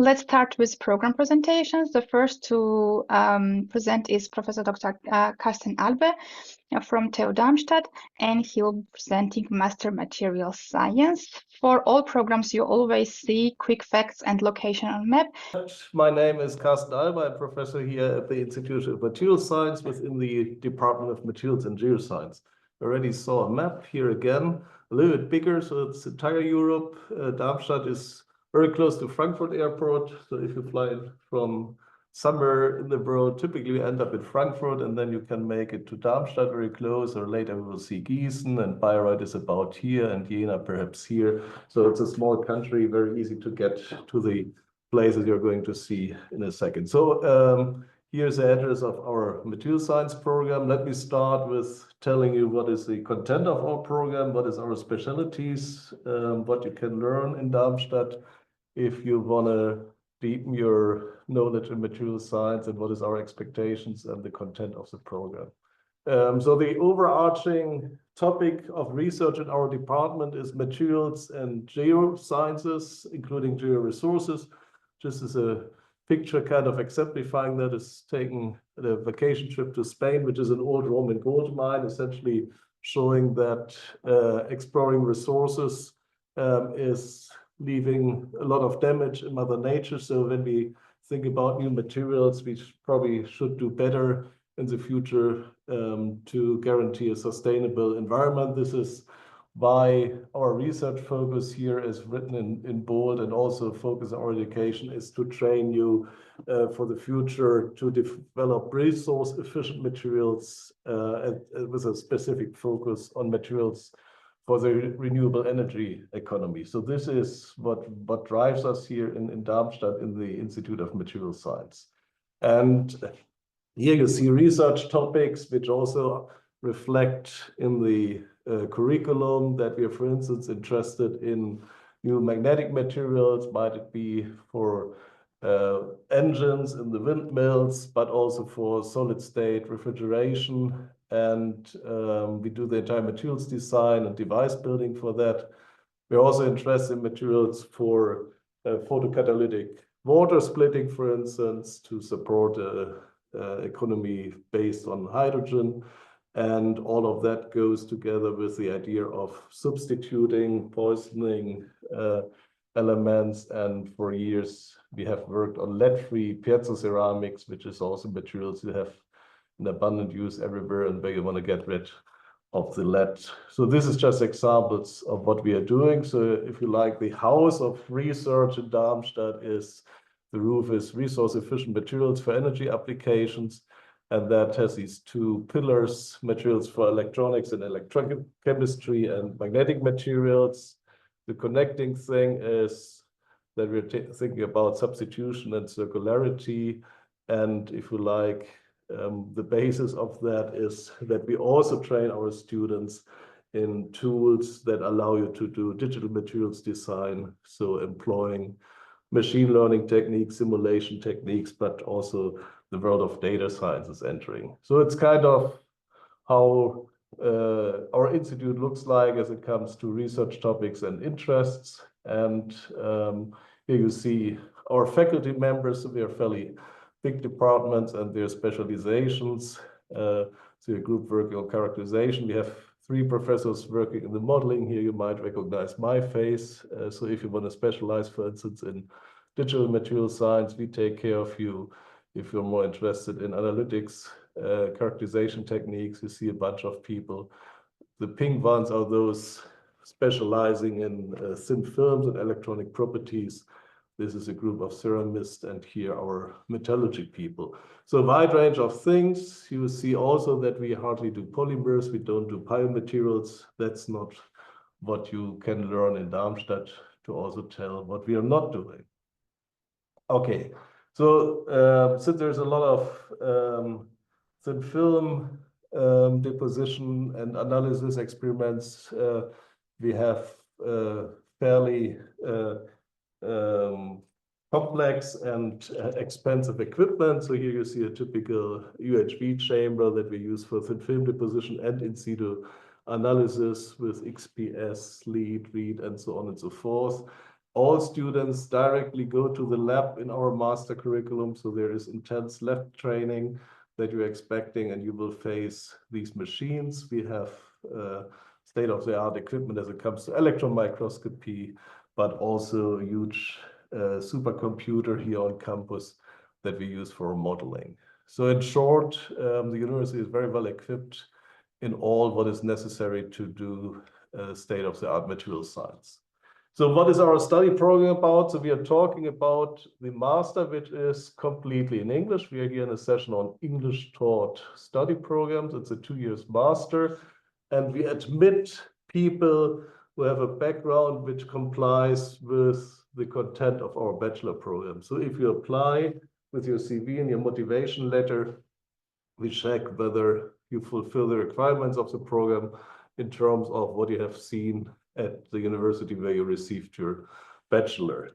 Let's start with program presentations. The first to present is Professor Dr. Carsten Albe from TU Darmstadt, and he will be presenting Master Material Science. For all programs, you always see quick facts and location on map. My name is Carsten Albe. I'm professor here at the Institute of Material Science within the Department of Materials and Geoscience. I already saw a map here again, a little bit bigger, so it's entire Europe. Darmstadt is very close to Frankfurt Airport. So if you fly from somewhere in the world, typically you end up in Frankfurt, and then you can make it to Darmstadt very close, or later we will see Gießen, and Bayreuth is about here, and Jena perhaps here. So it's a small country, very easy to get to the places you're going to see in a second. So here's the address of our material science program. Let me start with telling you what is the content of our program, what is our specialties, what you can learn in Darmstadt if you want to deepen your knowledge in material science, and what is our expectations and the content of the program. So the overarching topic of research in our department is materials and geosciences, including georesources. Just as a picture kind of exemplifying that is taken at a vacation trip to Spain, which is an old Roman gold mine, essentially showing that exploring resources is leaving a lot of damage in Mother Nature. So when we think about new materials, we probably should do better in the future to guarantee a sustainable environment. This is why our research focus here is written in bold, and also focus our education is to train you for the future to develop resource efficient materials with a specific focus on materials for the renewable energy economy. So this is what drives us here in Darmstadt in the Institute of Material Science. And here you see research topics which also reflect in the curriculum, that we are, for instance, interested in new magnetic materials, might it be for engines in the windmills, but also for solid state refrigeration. And we do the entire materials design and device building for that. We're also interested in materials for photocatalytic water splitting, for instance, to support economy based on hydrogen. And all of that goes together with the idea of substituting poisoning elements. And for years, we have worked on lead-free piezo ceramics, which is also materials you have in abundant use everywhere, and where you want to get rid of the lead. So this is just examples of what we are doing. So if you like, the house of research in Darmstadt is, the roof is resource efficient materials for energy applications. And that has these two pillars: materials for electronics and electrochemistry, and magnetic materials. The connecting thing is that we're thinking about substitution and circularity. And if you like, the basis of that is that we also train our students in tools that allow you to do digital materials design. So employing machine learning techniques, simulation techniques, but also the world of data science is entering. So it's kind of how our institute looks like as it comes to research topics and interests. And here you see our faculty members. So we are fairly big departments and their specializations. So a group working on characterization. We have 3 professors working in the modeling. Here you might recognize my face. So if you want to specialize, for instance, in digital material science, we take care of you. If you're more interested in analytics, characterization techniques, you see a bunch of people. The pink ones are those specializing in thin films and electronic properties. This is a group of ceramists, and here our metallurgy people. So a wide range of things. You see also that we hardly do polymers. We don't do biomaterials. That's not what you can learn in Darmstadt, to also tell what we are not doing. Okay, so since there's a lot of thin film deposition and analysis experiments, we have fairly complex and expensive equipment. So here you see a typical UHV chamber that we use for thin film deposition and in situ analysis with XPS, lead, read, and so on and so forth. all students directly go to the lab in our master curriculum. So there is intense lab training that you're expecting, and you will face these machines. We have state-of-the-art equipment as it comes to electron microscopy, but also a huge supercomputer here on campus that we use for modeling. So in short, the university is very well equipped in all what is necessary to do state-of-the-art material science. So what is our study program about? So we are talking about the master, which is completely in English. We are here in a session on English taught study programs. It's a 2 years master. And we admit people who have a background which complies with the content of our bachelor program. So if you apply with your CV and your motivation letter, we check whether you fulfill the requirements of the program in terms of what you have seen at the university where you received your bachelor.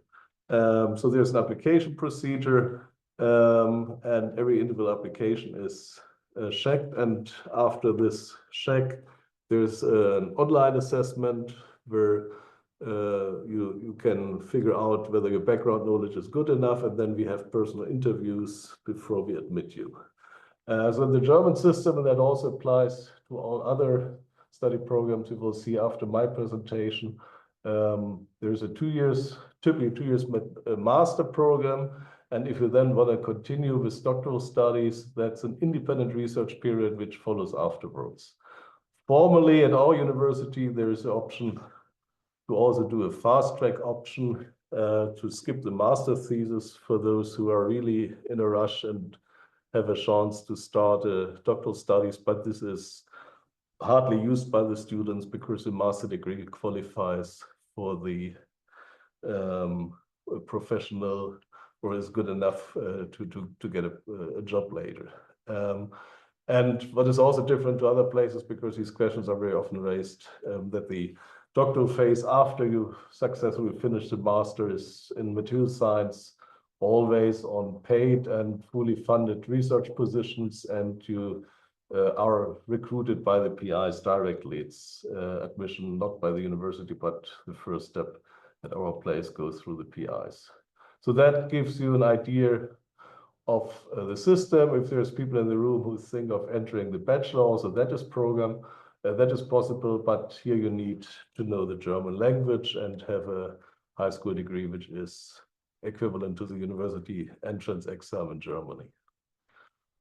So there's an application procedure, and every individual application is checked. And after this check, there's an online assessment where you can figure out whether your background knowledge is good enough, and then we have personal interviews before we admit you. So in the German system, and that also applies to all other study programs you will see after my presentation, there's a 2 years, typically 2 years master program. And if you then want to continue with doctoral studies, that's an independent research period which follows afterwards. Formally, at our university, there is the option to also do a fast track option to skip the master thesis for those who are really in a rush and have a chance to start doctoral studies, but this is hardly used by the students because the master degree qualifies for the professional, or is good enough to get a job later. And what is also different to other places, because these questions are very often raised, that the doctoral phase after you successfully finish the master is in material science, always on paid and fully funded research positions, and you are recruited by the PIs directly. It's admission not by the university, but the first step at our place goes through the PIs. So that gives you an idea of the system. If there's people in the room who think of entering the bachelor, also that is program, that is possible, but here you need to know the German language and have a high school degree, which is equivalent to the university entrance exam in Germany.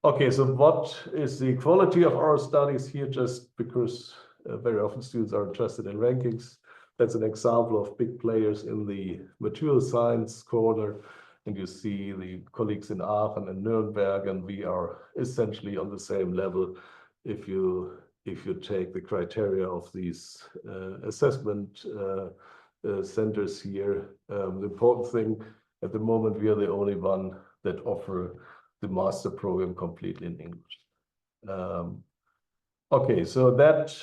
Okay, so what is the quality of our studies here? Just because very often students are interested in rankings. That's an example of big players in the material science corner. And you see the colleagues in Aachen and Nuremberg, and we are essentially on the same level if you take the criteria of these assessment centers here. The important thing at the moment, we are the only one that offer the master program completely in English. Okay, so that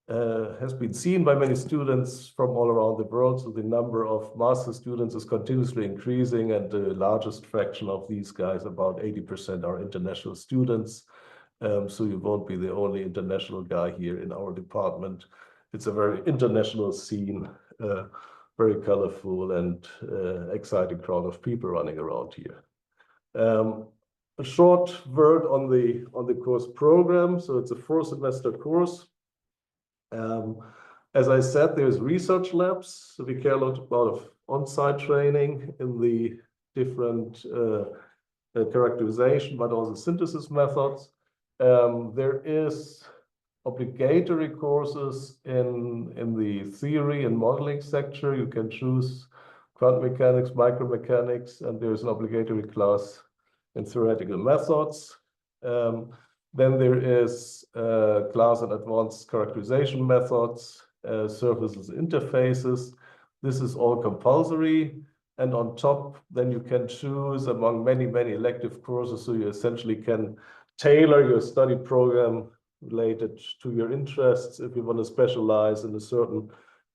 has been seen by many students from all around the world. So the number of master students is continuously increasing, and the largest fraction of these guys, about 80%, are international students. So you won't be the only international guy here in our department. It's a very international scene, very colorful and exciting crowd of people running around here. A short word on the course program. So it's a 4-semester course. As I said, there's research labs. So we care a lot about on-site training in the different characterization, but also synthesis methods. There is obligatory courses in the theory and modeling sector. You can choose quantum mechanics, micromechanics, and there's an obligatory class in theoretical methods. Then there is a class in advanced characterization methods, surfaces, interfaces. This is all compulsory. And on top, then you can choose among many, many elective courses. So you essentially can tailor your study program related to your interests. If you want to specialize in a certain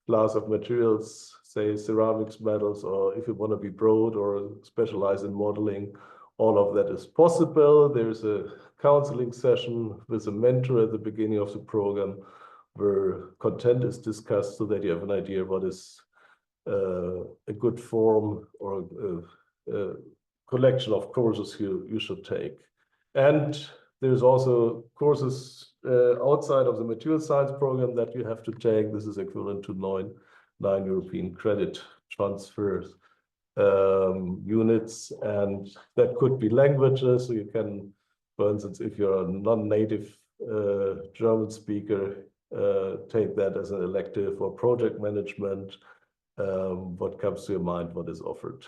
class of materials, say ceramics, metals, or if you want to be broad or specialize in modeling, all of that is possible. There's a counseling session with a mentor at the beginning of the program where content is discussed so that you have an idea what is a good form or a collection of courses you should take. And there's also courses outside of the material science program that you have to take. This is equivalent to nine European credit transfers units, and that could be languages. So you can, for instance, if you're a non-native German speaker, take that as an elective, or project management. What comes to your mind, what is offered.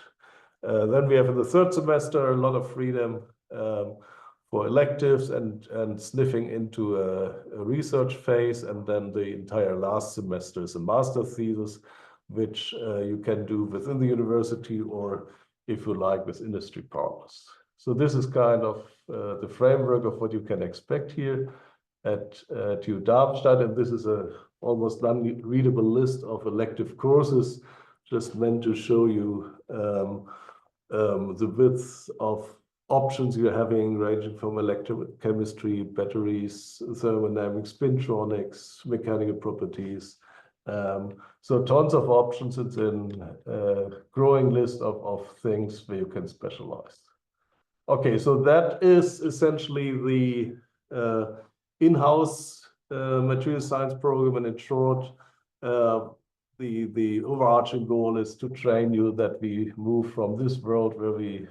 Then we have in the third semester a lot of freedom for electives and sniffing into a research phase. And then the entire last semester is a master thesis, which you can do within the university, or if you like, with industry partners. So this is kind of the framework of what you can expect here at TU Darmstadt. And this is a almost unreadable list of elective courses, just meant to show you the width of options you're having, ranging from electrochemistry, batteries, thermodynamics, spintronics, mechanical properties. So tons of options. It's a growing list of things where you can specialize. Okay, so that is essentially the in-house material science program, and in short, the overarching goal is to train you that we move from this world where we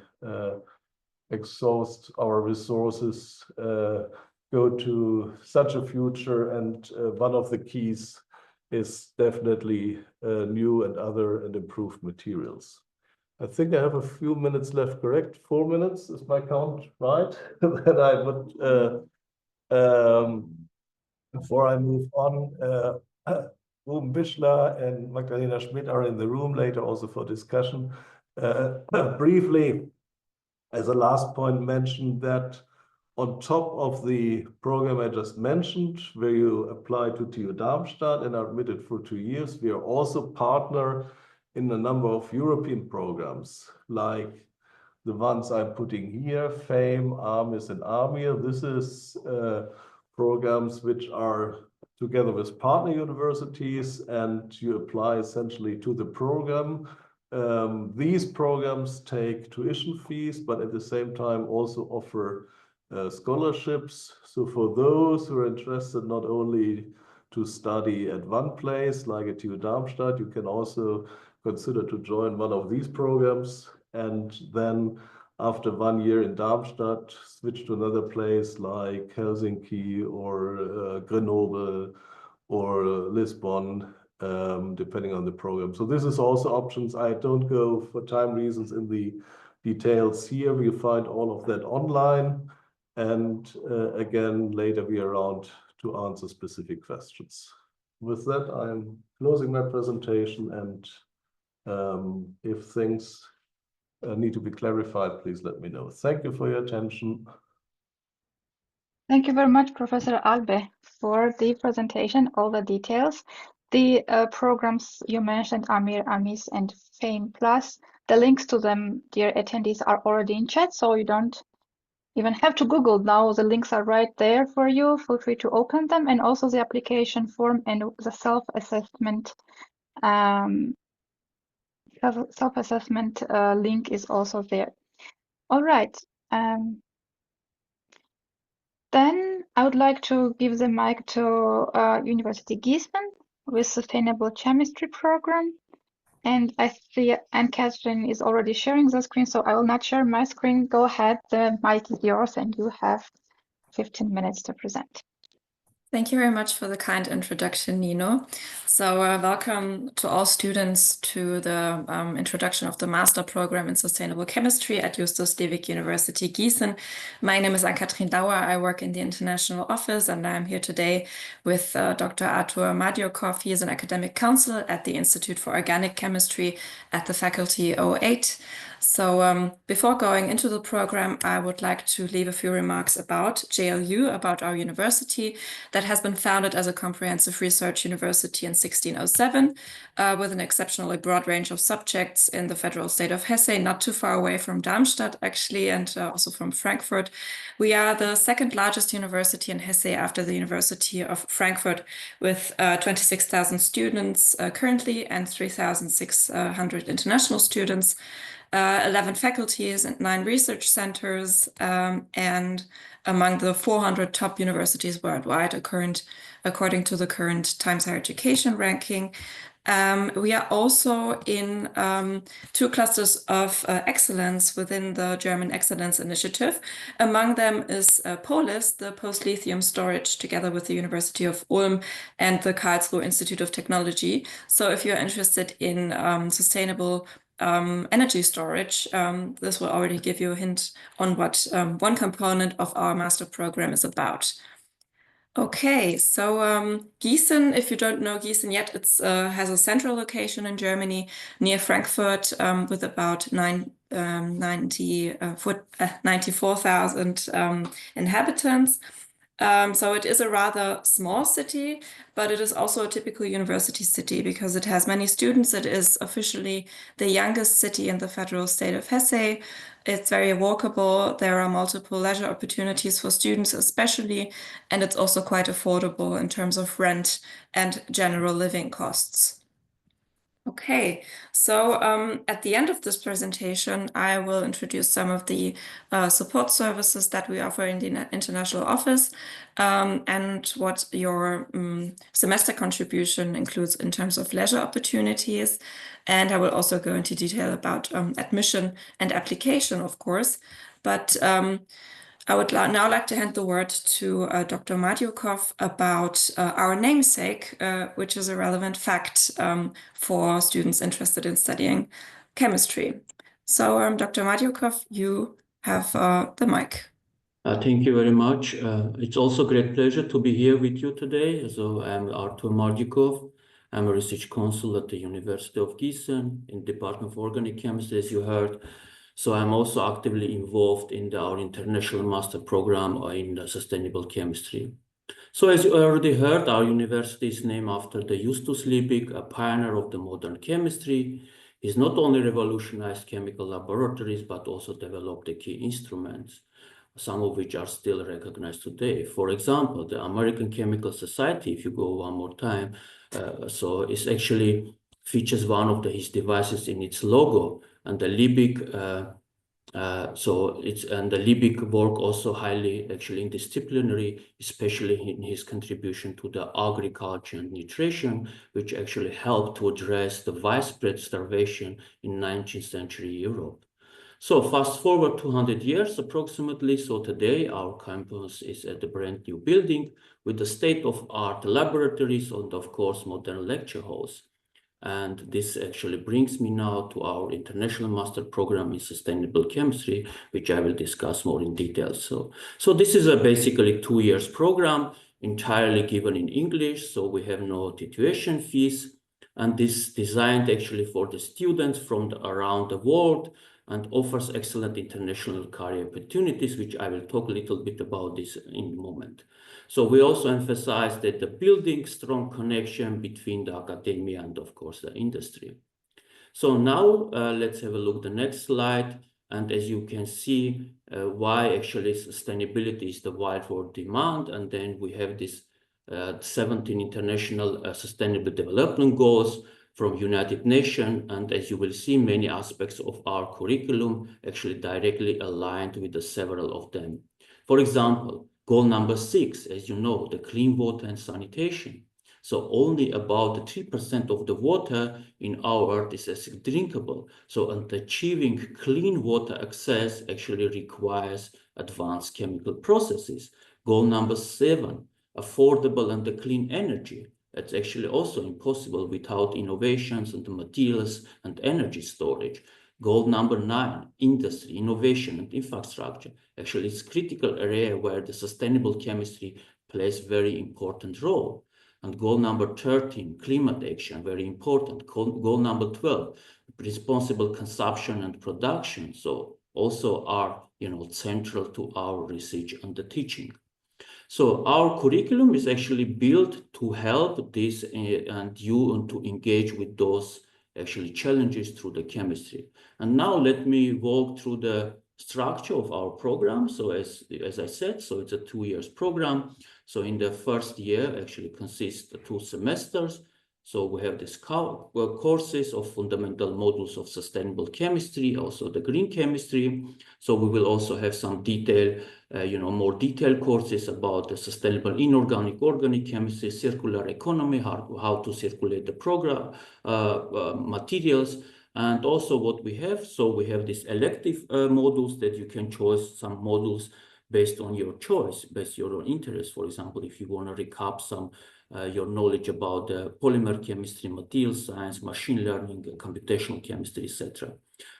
exhaust our resources, go to such a future, and one of the keys is definitely new and other and improved materials. I think I have a few minutes left, correct? 4 minutes is my count, right? That I would, before I move on, Ruben Bischler and Magdalena Schmidt are in the room later also for discussion. Briefly, as a last point, mention that on top of the program I just mentioned, where you apply to TU Darmstadt and are admitted for 2 years, we are also partner in a number of European programs, like the ones I'm putting here, FAME, ARMIS, and ARMIR. This is programs which are together with partner universities, and you apply essentially to the program. These programs take tuition fees, but at the same time also offer scholarships. So for those who are interested not only to study at one place, like at TU Darmstadt, you can also consider to join one of these programs, and then after 1 year in Darmstadt, switch to another place like Helsinki or Grenoble or Lisbon, depending on the program. So this is also options. I don't go for time reasons in the details here. You find all of that online. And again, later we are around to answer specific questions. With that, I'm closing my presentation, and if things need to be clarified, please let me know. Thank you for your attention. Thank you very much, Professor Albe, for the presentation, all the details. The programs you mentioned, AMIR, AMIS, and FAME Plus, the links to them, dear attendees, are already in chat, so you don't even have to Google now. The links are right there for you. Feel free to open them, and also the application form and the self-assessment link is also there. All right. Then I would like to give the mic to University Giessen with Sustainable Chemistry program. And I see Anne-Catherine is already sharing the screen, so I will not share my screen. Go ahead, the mic is yours, and you have 15 minutes to present. Thank you very much for the kind introduction, Nino. So welcome to all students to the introduction of the master program in sustainable chemistry at Justus Liebig University, Gießen. My name is Anne-Catherine Dauer. I work in the international office, and I'm here today with Dr. 𝘱𝘢𝘪𝘥. He is an academic council at the Institute for Organic Chemistry at the faculty 08. So before going into the program, I would like to leave a few remarks about JLU, about our university that has been founded as a comprehensive research university in 1607 with an exceptionally broad range of subjects in the federal state of Hesse, not too far away from Darmstadt, actually, and also from Frankfurt. We are the second largest university in Hesse after the University of Frankfurt, with 26,000 students currently and 3,600 international students. 11 faculties and 9 research centers, and among the 400 top universities worldwide, according to the current Times Higher Education ranking. We are also in 2 clusters of excellence within the German Excellence Initiative. Among them is POLIS, the post-lithium storage, together with the University of Ulm and the Karlsruhe Institute of Technology. So if you're interested in sustainable energy storage, this will already give you a hint on what one component of our master program is about. Okay, so Gießen, if you don't know Gießen yet, it has a central location in Germany near Frankfurt with about 94,000 inhabitants. So it is a rather small city, but it is also a typical university city because it has many students. It is officially the youngest city in the federal state of Hesse. It's very walkable. There are multiple leisure opportunities for students especially, and it's also quite affordable in terms of rent and general living costs. Okay, so at the end of this presentation, I will introduce some of the support services that we offer in the international office and what your semester contribution includes in terms of leisure opportunities. And I will also go into detail about admission and application, of course. But I would now like to hand the word to Dr. 𝘱𝘢𝘷𝘦𝘳𝘴𝘪𝘯𝘨 about our namesake, which is a relevant fact for students interested in studying chemistry. So Dr. 𝘱𝘱𝘷𝘦𝘳𝘴𝘪𝘯𝘨, you have the mic. Thank you very much. It's also a great pleasure to be here with you today. So I'm Artur 𝘱𝘱𝘱𝑚ardikov. I'm a research consul at the University of Giessen in the Department of Organic Chemistry, as you heard. So I'm also actively involved in our international master program in sustainable chemistry. So as you already heard, our university is named after the Justus Liebig, a pioneer of the modern chemistry. He's not only revolutionized chemical laboratories, but also developed the key instruments, some of which are still recognized today. For example, the American Chemical Society, if you go one more time, so it actually features one of his devices in its logo, and the Liebig, the Liebig work also highly actually interdisciplinary, especially in his contribution to the agriculture and nutrition, which actually helped to address the widespread starvation in 19th century Europe. So fast forward 200 years approximately. So today our campus is at a brand new building with the state-of-art laboratories and of course modern lecture halls. And this actually brings me now to our international master program in sustainable chemistry, which I will discuss more in detail. So this is a basically 2 years program entirely given in English. So we have no tuition fees, and this designed actually for the students from around the world and offers excellent international career opportunities, which I will talk a little bit about this in a moment. So we also emphasize that the building strong connection between the academia and of course the industry. So now let's have a look at the next slide. And as you can see, why actually sustainability is the wide world demand. And then we have this 17 international sustainable development goals from United Nations. And as you will see, many aspects of our curriculum actually directly aligned with the several of them. For example, goal number 6, as you know, the clean water and sanitation. So only about 3% of the water in our earth is drinkable. So achieving clean water access actually requires advanced chemical processes. Goal number 7, affordable and clean energy. That's actually also impossible without innovations and materials and energy storage. Goal number 9, industry, innovation and infrastructure. Actually, it's a critical area where the sustainable chemistry plays a very important role. And goal number 13, climate action, very important. Goal number 12, responsible consumption and production. So also are, central to our research and the teaching. So our curriculum is actually built to help this and you to engage with those actually challenges through the chemistry. And now let me walk through the structure of our program. So as I said, so it's a 2 years program. So in the first year actually consists of 2 semesters. So we have this courses of fundamental modules of sustainable chemistry, also the green chemistry. So we will also have some detail, more detailed courses about the sustainable inorganic, organic chemistry, circular economy, how to circulate the program materials. And also what we have, so we have these elective modules that you can choose some modules based on your choice, based on your interest. For example, if you want to recap some your knowledge about polymer chemistry, material science, machine learning, computational chemistry, etc.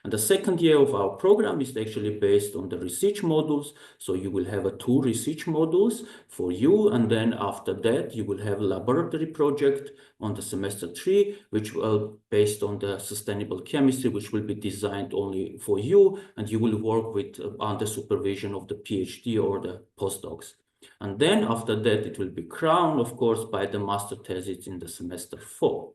And the second year of our program is actually based on the research modules. So you will have 2 research modules for you. And then after that, you will have a laboratory project on the semester 3, which will based on the sustainable chemistry, which will be designed only for you. And you will work with under supervision of the PhD or the postdocs. And then after that, it will be crowned, of course, by the master thesis in the semester 4.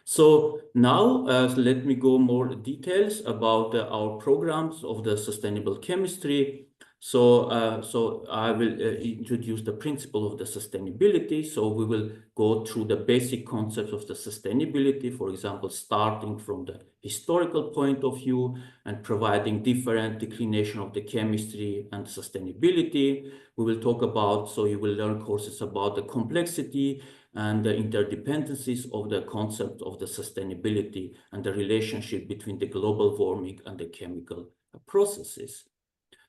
So now let me go more details about our programs of the sustainable chemistry. So I will introduce the principle of the sustainability. So we will go through the basic concepts of the sustainability, for example, starting from the historical point of view and providing different declination of the chemistry and sustainability. We will talk about, so you will learn courses about the complexity and the interdependencies of the concept of the sustainability and the relationship between the global warming and the chemical processes.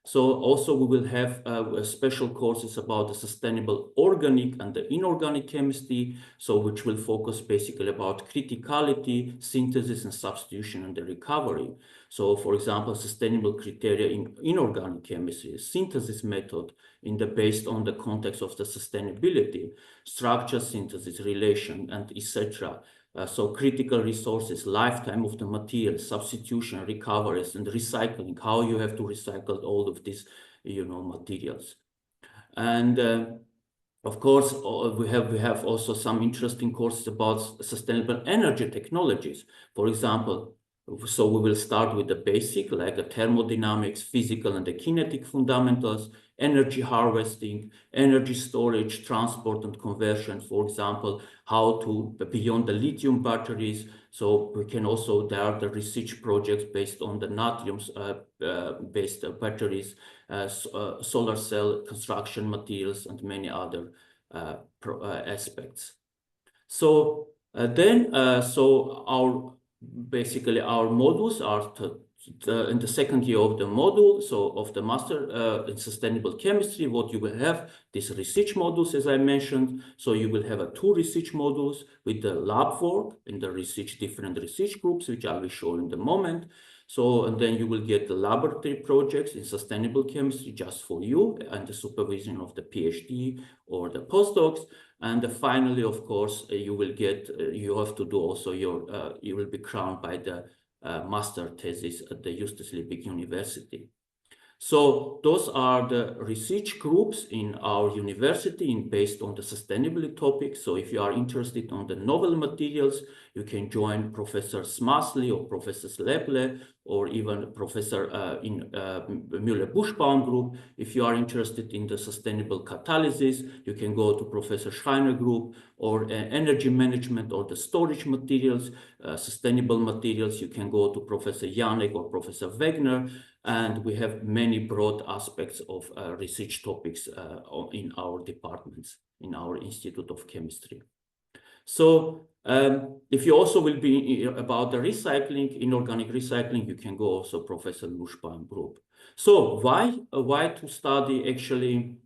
So also we will have special courses about the sustainable organic and the inorganic chemistry, so which will focus basically about criticality, synthesis and substitution and the recovery. So for example, sustainable criteria in inorganic chemistry, synthesis method based on the context of the sustainability, structure synthesis, relation and etc. So critical resources, lifetime of the material, substitution, recoveries, and recycling, how you have to recycle all of these, materials. And of course, we have also some interesting courses about sustainable energy technologies. For example, so we will start with the basic, like the thermodynamics, physical and the kinetic fundamentals, energy harvesting, energy storage, transport and conversion, for example, how to beyond the lithium batteries. So we can also, there are the research projects based on the natrium based batteries, solar cell construction materials and many other aspects. So basically our modules are in the second year of the module, so of the master in sustainable chemistry, what you will have, these research modules, as I mentioned. So you will have 2 research modules with the lab work in the different research groups, which I will show in the moment. So, and then you will get the laboratory projects in sustainable chemistry just for you and the supervision of the PhD or the postdocs. And finally, of course, you have to do also you will be crowned by the master thesis at the Justus Liebig University. So those are the research groups in our university based on the sustainability topic. So if you are interested on the novel materials, you can join Professor Smasley or Professor Leble or even Professor in Müller-Buschbaum group. If you are interested in the sustainable catalysis, you can go to Professor Schreiner group, or energy management or the storage materials, sustainable materials, you can go to Professor Janek or Professor Wegner. And we have many broad aspects of research topics in our departments, in our Institute of Chemistry. So if you also will be about the recycling, inorganic recycling, you can go also Professor Buschbaum group. So why to study actually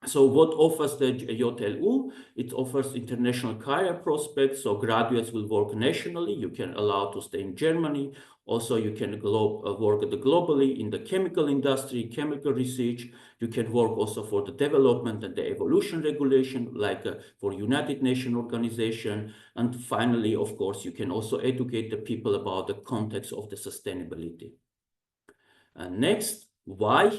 So what offers the JLU? It offers international career prospects. So graduates will work nationally. You can allow to stay in Germany. Also, you can work globally in the chemical industry, chemical research. You can work also for the development and the evolution regulation, like for United Nations organization. And finally, of course, you can also educate the people about the context of the sustainability. Next, why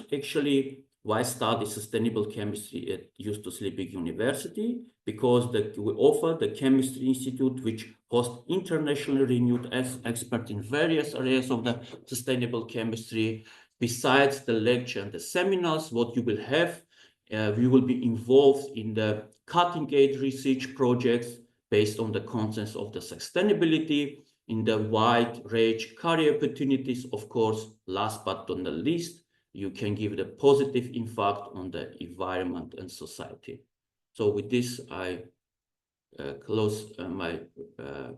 study sustainable chemistry at Justus Liebig University? Because we offer the Chemistry Institute, which hosts internationally renowned experts in various areas of the sustainable chemistry. Besides the lecture and the seminars, what you will have, we will be involved in the cutting-edge research projects based on the concepts of the sustainability, in the wide range career opportunities. Of course, last but not least, you can give the positive impact on the environment and society. So with this, I close my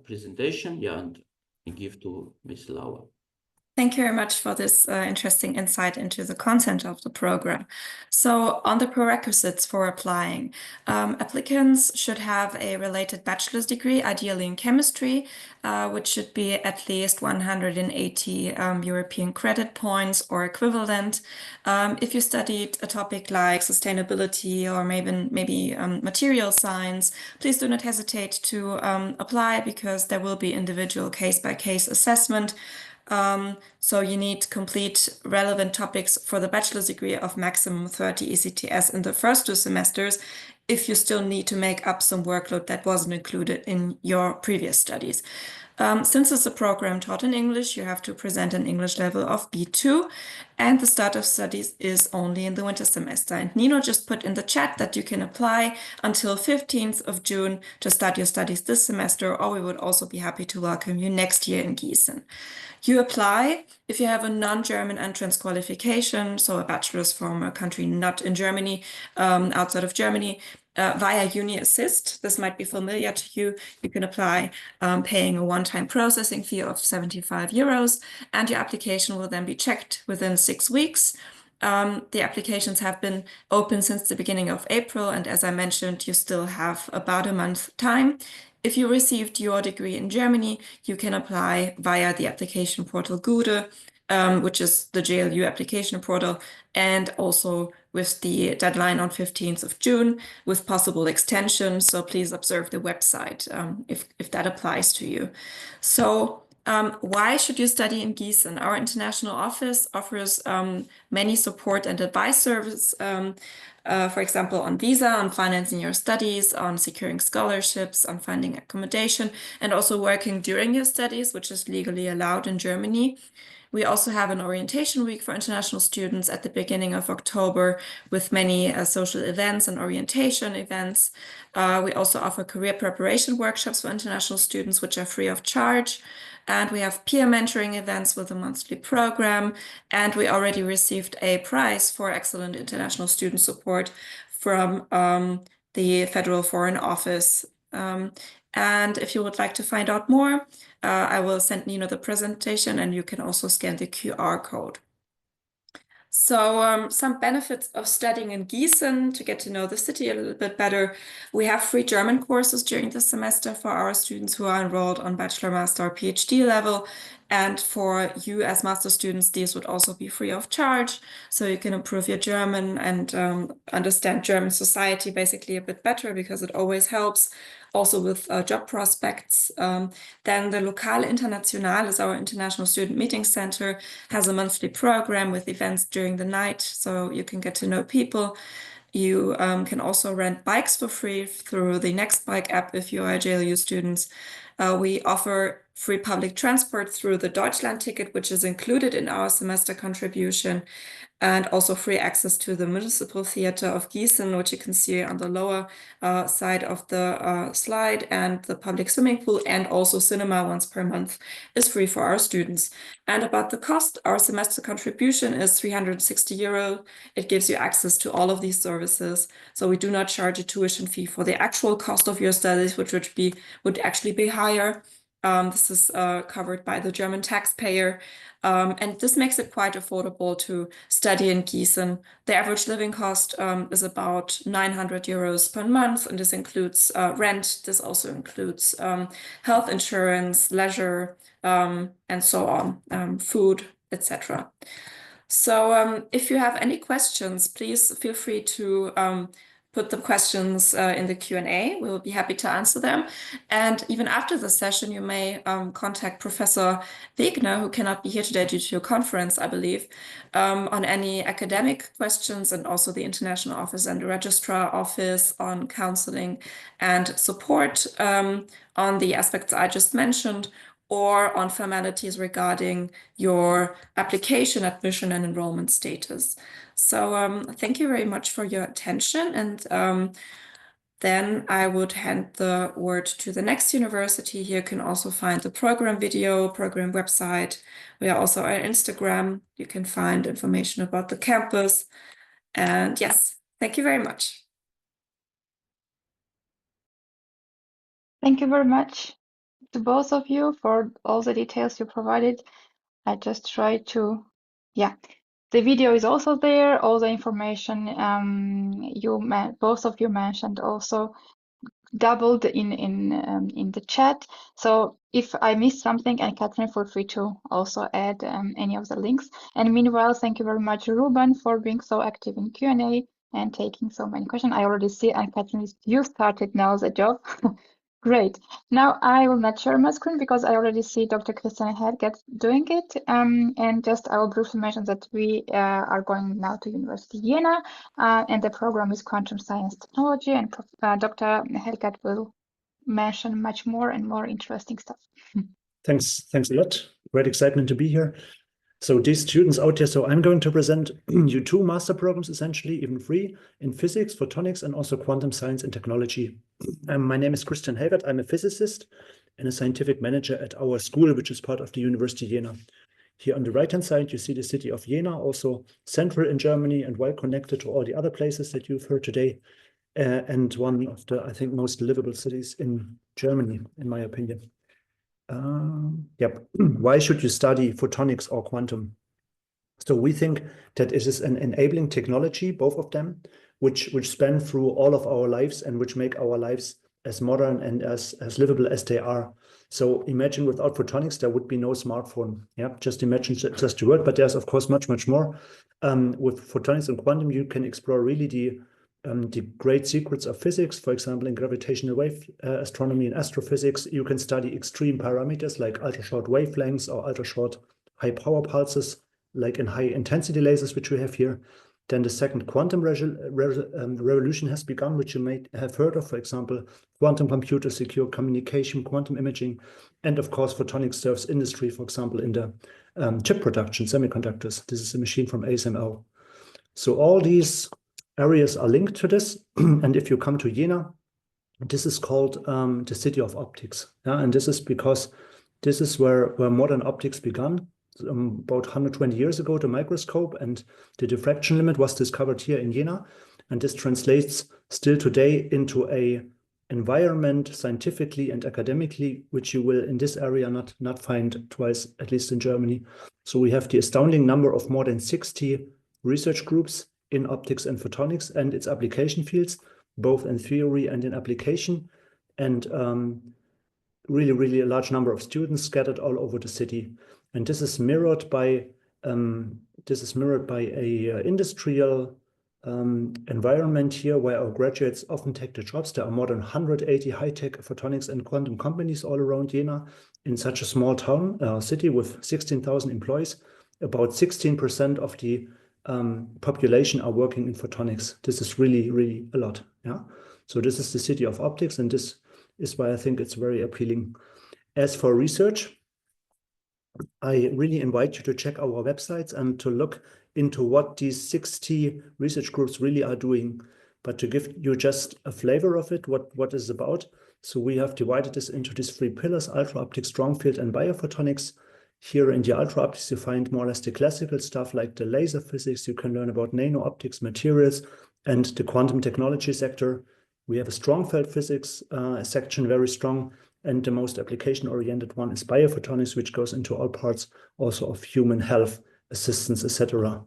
presentation, and give to Ms. Laura. Thank you very much for this interesting insight into the content of the program. So on the prerequisites for applying, applicants should have a related bachelor's degree, ideally in chemistry, which should be at least 180 European credit points or equivalent. If you studied a topic like sustainability or maybe material science, please do not hesitate to apply, because there will be individual case-by-case assessment. So you need complete relevant topics for the bachelor's degree of maximum 30 ECTS in the first 2 semesters, if you still need to make up some workload that wasn't included in your previous studies. Since it's a program taught in English, you have to present an English level of B2, and the start of studies is only in the winter semester. And Nino just put in the chat that you can apply until 15th of June to start your studies this semester, or we would also be happy to welcome you next year in Gießen. You apply if you have a non-German entrance qualification, so a bachelor's from a country not in Germany, outside of Germany, via Uni Assist. This might be familiar to you. You can apply paying a one-time processing fee of 75 euros, and your application will then be checked within 6 weeks. The applications have been open since the beginning of April, and as I mentioned, you still have about a month time. If you received your degree in Germany, you can apply via the application portal 𝘗𝘓, which is the JLU application portal, and also with the deadline on 15th of June with possible extensions. So please observe the website if that applies to you. So why should you study in Gießen? Our international office offers many support and advice services, for example, on visa, on financing your studies, on securing scholarships, on finding accommodation, and also working during your studies, which is legally allowed in Germany. We also have an orientation week for international students at the beginning of October with many social events and orientation events. We also offer career preparation workshops for international students, which are free of charge. And we have peer mentoring events with a monthly program. And we already received a prize for excellent international student support from the Federal Foreign Office. And if you would like to find out more, I will send Nino the presentation, and you can also scan the QR code. So some benefits of studying in Gießen, to get to know the city a little bit better. We have free German courses during the semester for our students who are enrolled on bachelor, master, or PhD level. And for you as master students, these would also be free of charge. So you can improve your German and understand German society basically a bit better, because it always helps. Also with job prospects. Then the Lokale International is our international student meeting center, has a monthly program with events during the night, so you can get to know people. You can also rent bikes for free through the Next Bike app if you are JLU students. We offer free public transport through the Deutschland ticket, which is included in our semester contribution, and also free access to the Municipal Theater of Gießen, which you can see on the lower side of the slide, and the public swimming pool, and also cinema once per month is free for our students. And about the cost, our semester contribution is 360 euro. It gives you access to all of these services. So we do not charge a tuition fee for the actual cost of your studies, which would actually be higher. This is covered by the German taxpayer. And this makes it quite affordable to study in Gießen. The average living cost is about 900 euros per month, and this includes rent. This also includes health insurance, leisure, and so on, food, etc. So if you have any questions, please feel free to put the questions in the Q&A. We will be happy to answer them. And even after the session, you may contact Professor Wegner, who cannot be here today due to a conference, I believe, on any academic questions, and also the International Office and the Registrar Office on counseling and support on the aspects I just mentioned, or on formalities regarding your application, admission, and enrollment status. So thank you very much for your attention. And then I would hand the word to the next university. Here you can also find the program video, program website. We are also on Instagram. You can find information about the campus. And yes, thank you very much. Thank you very much to both of you for all the details you provided. I just tried to, the video is also there. All the information both of you mentioned also doubled in the chat. So if I missed something, and Catherine, feel free to also add any of the links. And meanwhile, thank you very much, Ruben, for being so active in Q&A and taking so many questions. I already see, and Catherine, you started now the job. Great. Now I will not share my screen because I already see Dr. Christian Hellgert doing it. And just I will briefly mention that we are going now to University Jena, and the program is Quantum Science Technology, and Dr. Hellgert will mention much more and more interesting stuff. Thanks a lot. Great excitement to be here. So these students out there, so I'm going to present you two master programs, essentially, even free, in physics, photonics, and also quantum science and technology. My name is Christian Hellgert. I'm a physicist and a scientific manager at our school, which is part of the University Jena. Here on the right-hand side, you see the city of Jena, also central in Germany and well connected to all the other places that you've heard today, and one of the, I think, most livable cities in Germany, in my opinion. Why should you study photonics or quantum? So we think that it is an enabling technology, both of them, which span through all of our lives and which make our lives as modern and as livable as they are. So imagine without photonics, there would be no smartphone. Just imagine just the word, but there's of course much more. With photonics and quantum, you can explore really the great secrets of physics. For example, in gravitational wave astronomy and astrophysics, you can study extreme parameters like ultra-short wavelengths or ultra-short high power pulses, like in high intensity lasers, which we have here. Then the second quantum revolution has begun, which you may have heard of, for example, quantum computer, secure communication, quantum imaging, and of course, photonics serves industry, for example, in the chip production, semiconductors. This is a machine from ASML. So all these areas are linked to this. And if you come to Jena, this is called the city of optics. And this is because this is where modern optics began. About 120 years ago, the microscope and the diffraction limit was discovered here in Jena. And this translates still today into a environment scientifically and academically, which you will in this area not find twice, at least in Germany. So we have the astounding number of more than 60 research groups in optics and photonics and its application fields, both in theory and in application, and really a large number of students scattered all over the city. And this is mirrored by a industrial environment here, where our graduates often take the jobs. There are more than 180 high-tech photonics and quantum companies all around Jena. In such a small town, city with 16,000 employees, about 16% of the population are working in photonics. This is really a lot. So this is the city of optics, and this is why I think it's very appealing. As for research, I really invite you to check our websites and to look into what these 60 research groups really are doing. But to give you just a flavor of it, what is about. So we have divided this into these three pillars: ultra optics, strong field, and biophotonics. Here in the ultra optics, you find more or less the classical stuff like the laser physics. You can learn about nano optics, materials, and the quantum technology sector. We have a strong field physics section, very strong, and the most application-oriented one is biophotonics, which goes into all parts also of human health, assistance, etc.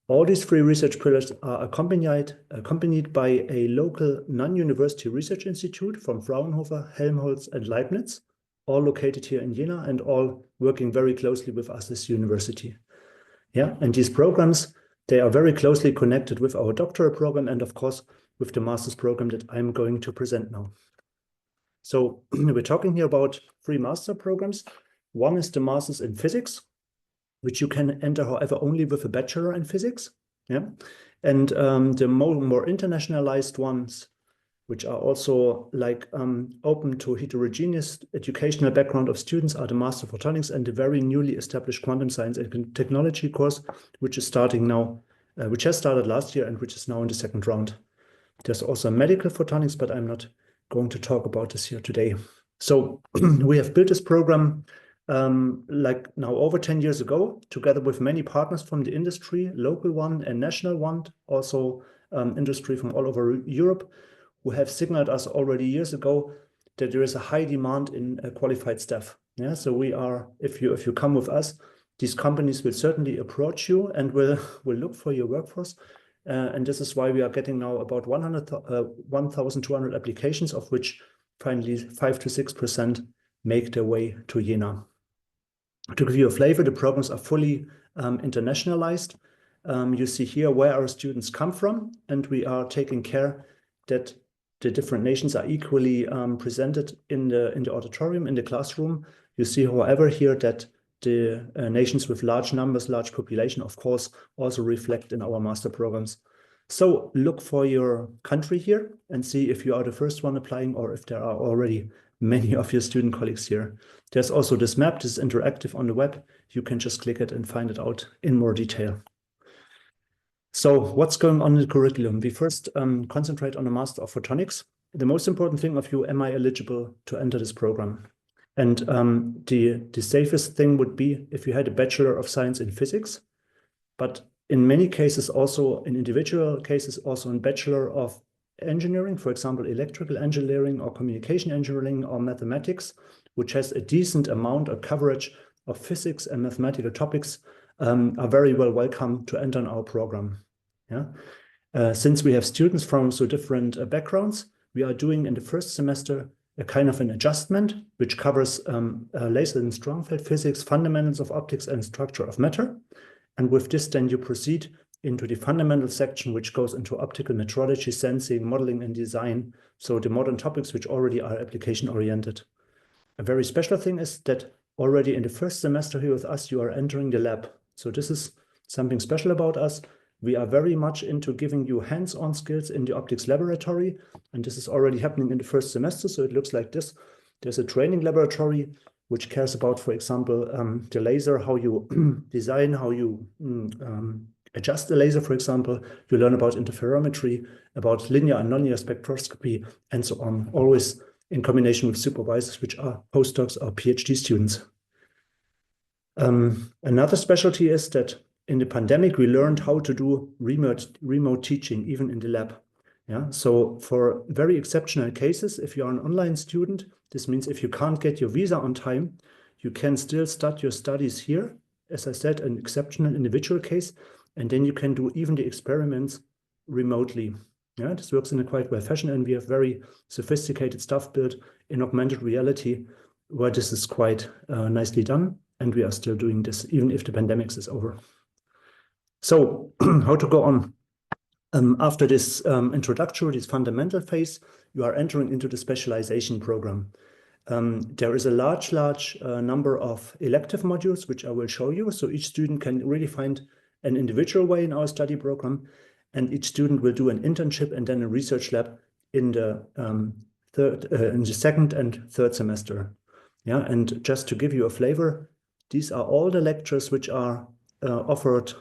All these three research pillars are accompanied by a local non-university research institute from Fraunhofer, Helmholtz, and Leibniz, all located here in Jena and all working very closely with us as university. Yeah, and these programs, they are very closely connected with our doctoral program and of course with the master's program that I'm going to present now. So we're talking here about three master programs. One is the master's in physics, which you can enter, however, only with a bachelor in physics. Yeah, and the more internationalized ones, which are also like open to heterogeneous educational background of students, are the Master of Photonics and the very newly established Quantum Science and Technology course, which is starting now, which has started last year and which is now in the second round. There's also medical photonics, but I'm not going to talk about this here today. So we have built this program like now over 10 years ago, together with many partners from the industry, local one and national one, also industry from all over Europe, who have signaled us already years ago that there is a high demand in qualified staff. Yeah, so we are, if you come with us, these companies will certainly approach you and will look for your workforce. And this is why we are getting now about 1,200 applications, of which finally 5 to 6% make their way to Jena. To give you a flavor, the programs are fully internationalized. You see here where our students come from, and we are taking care that the different nations are equally presented in the auditorium, in the classroom. You see, however, here that the nations with large numbers, large population, of course, also reflect in our master programs. So look for your country here and see if you are the first one applying or if there are already many of your student colleagues here. There's also this map, this is interactive on the web. You can just click it and find it out in more detail. So what's going on in the curriculum? We first concentrate on a Master of Photonics. The most important thing of you, am I eligible to enter this program? And the safest thing would be if you had a Bachelor of Science in Physics, but in many cases, also in individual cases, also in Bachelor of Engineering, for example, electrical engineering or communication engineering or mathematics, which has a decent amount of coverage of physics and mathematical topics, are very well welcome to enter in our program. Yeah, since we have students from so different backgrounds, we are doing in the first semester a kind of an adjustment, which covers laser and strong field physics, fundamentals of optics and structure of matter. And with this, then you proceed into the fundamental section, which goes into optical metrology, sensing, modeling, and design. So the modern topics, which already are application oriented. A very special thing is that already in the first semester here with us, you are entering the lab. So this is something special about us. We are very much into giving you hands-on skills in the optics laboratory. And this is already happening in the first semester. So it looks like this. There's a training laboratory, which cares about, for example, the laser, how you design, how you adjust the laser, for example. You learn about interferometry, about linear and nonlinear spectroscopy, and so on, always in combination with supervisors, which are postdocs or PhD students. Another specialty is that in the pandemic, we learned how to do remote teaching, even in the lab. Yeah, so for very exceptional cases, if you're an online student, this means if you can't get your visa on time, you can still start your studies here. As I said, an exceptional individual case, and then you can do even the experiments remotely. Yeah, this works in a quite well fashion, and we have very sophisticated stuff built in augmented reality, where this is quite nicely done, and we are still doing this even if the pandemic is over. So how to go on? After this introductory, this fundamental phase, you are entering into the specialization program. There is a large number of elective modules, which I will show you. So each student can really find an individual way in our study program, and each student will do an internship and then a research lab in the second and third semester. Yeah, and just to give you a flavor, these are all the lectures which are offered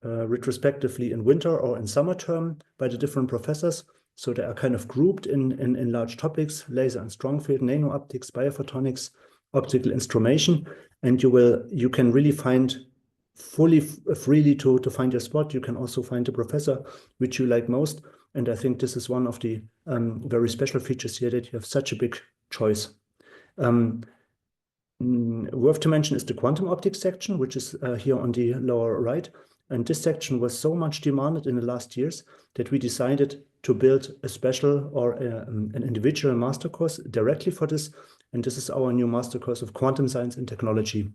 retrospectively in winter or in summer term by the different professors. So they are kind of grouped in large topics: laser and strong field, nano optics, biophotonics, optical instrumentation, and you can really find freely to find your spot. You can also find the professor which you like most, And I think this is one of the very special features here, that you have such a big choice. Worth to mention is the quantum optics section, which is here on the lower right. And this section was so much demanded in the last years that we decided to build a special or an individual master course directly for this. And this is our new master course of quantum science and technology.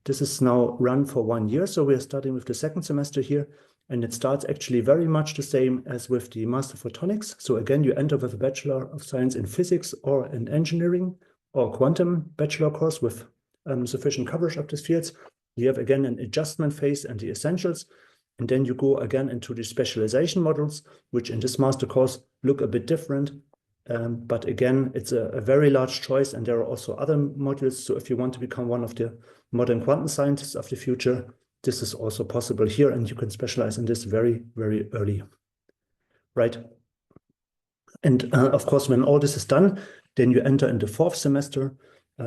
This is now run for 1 year. So we are starting with the second semester here. And it starts actually very much the same as with the Master Photonics. So again, you enter with a Bachelor of Science in Physics or in Engineering or Quantum Bachelor course with sufficient coverage of these fields. You have again an adjustment phase and the essentials. And then you go again into the specialization modules, which in this master course look a bit different. But again, it's a very large choice, and there are also other modules. So if you want to become one of the modern quantum scientists of the future, this is also possible here, and you can specialize in this very, very early, right? And of course, when all this is done, then you enter in the 4th semester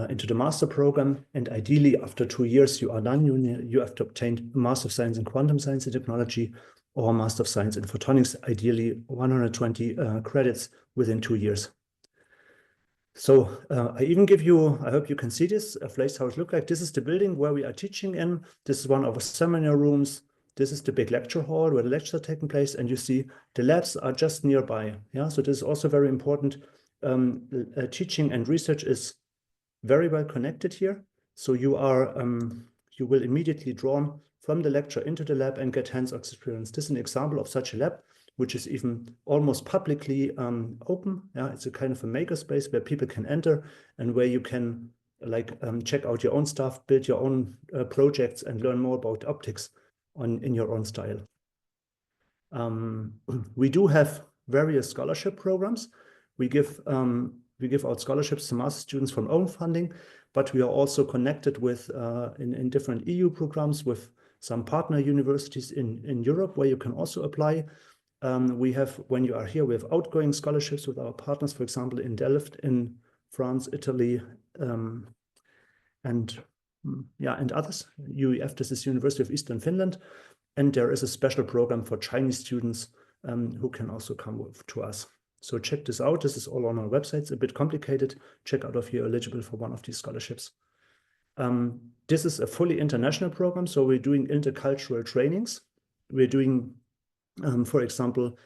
into the master program. And ideally, after 2 years, you are done. You have to obtain a Master of Science in Quantum Science and Technology or Master of Science in Photonics, ideally 120 credits within 2 years. So I even give you, I hope you can see this, a place how it looks like. This is the building where we are teaching in. This is one of our seminar rooms. This is the big lecture hall where the lectures are taking place. And you see the labs are just nearby. Yeah, so this is also very important. Teaching and research is very well connected here. So you are, you will immediately drawn from the lecture into the lab and get hands-on experience. This is an example of such a lab, which is even almost publicly open. Yeah, it's a kind of a makerspace where people can enter and where you can check out your own stuff, build your own projects, and learn more about optics in your own style. We do have various scholarship programs. We give out scholarships to master students from own funding, but we are also connected with in different EU programs with some partner universities in Europe where you can also apply. We have, when you are here, we have outgoing scholarships with our partners, for example, in Delft, in France, Italy, and others. UEF, this is University of Eastern Finland. And there is a special program for Chinese students who can also come to us. So check this out. This is all on our website. It's a bit complicated. Check out if you're eligible for one of these scholarships. This is a fully international program. So we're doing intercultural trainings. We're doing for example,